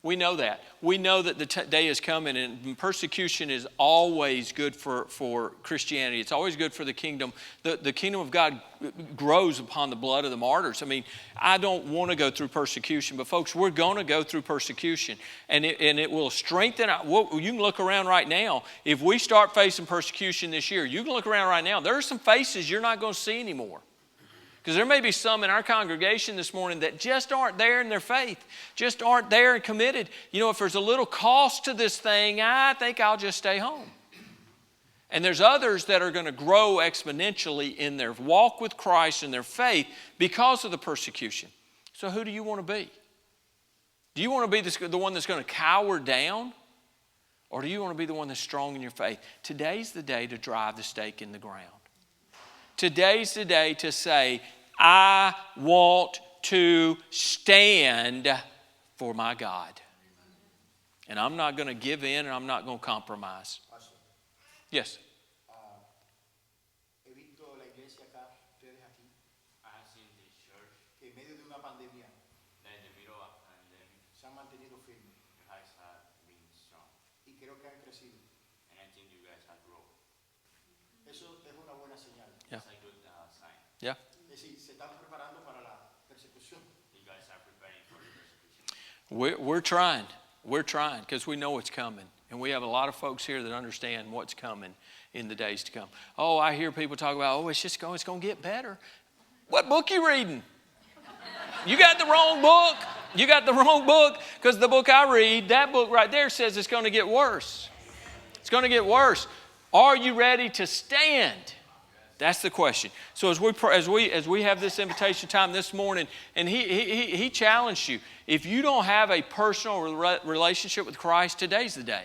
[SPEAKER 1] We know that. We know that the day is coming, and persecution is always good for Christianity. It's always good for the kingdom. The kingdom of God grows upon the blood of the martyrs. I mean, I don't want to go through persecution, but folks, we're going to go through persecution, and it will strengthen. You can look around right now. If we start facing persecution this year, you can look around right now. There are some faces you're not going to see anymore. Because there may be some in our congregation this morning that just aren't there in their faith, just aren't there and committed. You know, if there's a little cost to this thing, I think I'll just stay home. And there's others that are going to grow exponentially in their walk with Christ and their faith because of the persecution. So who do you want to be? Do you want to be the one that's going to cower down? Or do you want to be the one that's strong in your faith? Today's the day to drive the stake in the ground. Today's the day to say, I want to stand for my God. And I'm not going to give in, and I'm not going to compromise. Yes.
[SPEAKER 2] He visto la iglesia acá, ustedes aquí,
[SPEAKER 3] I have seen this church
[SPEAKER 2] que en medio de una pandemia
[SPEAKER 3] that in the middle of a pandemic,
[SPEAKER 2] se han mantenido firmes
[SPEAKER 3] you guys have been strong.
[SPEAKER 2] y creo que han crecido.
[SPEAKER 3] And I think you guys have grown.
[SPEAKER 2] Eso es una buena señal.
[SPEAKER 1] Yeah.
[SPEAKER 3] It's a good sign.
[SPEAKER 1] Yeah.
[SPEAKER 2] Es decir, se están preparando para la persecución.
[SPEAKER 3] You guys are preparing for the persecution.
[SPEAKER 1] We're trying. We're trying because we know it's coming. And we have a lot of folks here that understand what's coming in the days to come. Oh, I hear people talk about, oh, it's going to get better. What book you reading? You got the wrong book. You got the wrong book, because the book I read, that book right there says it's going to get worse. It's going to get worse. Are you ready to stand? That's the question. So as we have this invitation time this morning, and he challenged you. If you don't have a personal relationship with Christ, today's the day.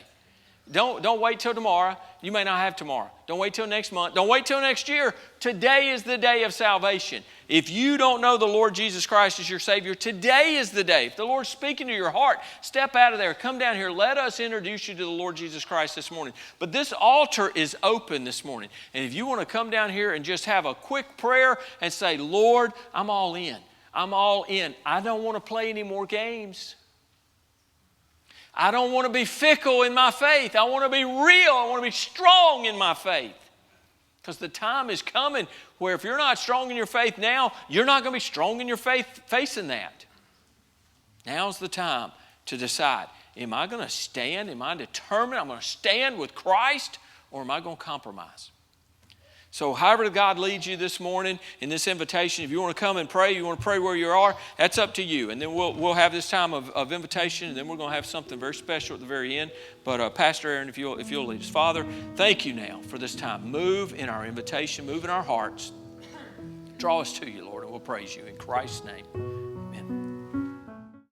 [SPEAKER 1] Don't wait till tomorrow. You may not have tomorrow. Don't wait till next month. Don't wait till next year. Today is the day of salvation. If you don't know the Lord Jesus Christ as your Savior, today is the day. If the Lord's speaking to your heart, step out of there. Come down here. Let us introduce you to the Lord Jesus Christ this morning. But this altar is open this morning. And if you want to come down here and just have a quick prayer and say, Lord, I'm all in. I'm all in. I don't want to play any more games. I don't want to be fickle in my faith. I want to be real. I want to be strong in my faith. Because the time is coming where if you're not strong in your faith now, you're not going to be strong in your faith facing that. Now's the time to decide, am I going to stand? Am I determined I'm going to stand with Christ, or am I going to compromise? So however God leads you this morning in this invitation, if you want to come and pray, you want to pray where you are, that's up to you. And then we'll have this time of invitation, and then we're going to have something very special at the very end. But Pastor Aaron, if you'll lead us. Father, thank you now for this time. Move in our invitation, move in our hearts. Draw us to you, Lord, and we'll praise you in Christ's name.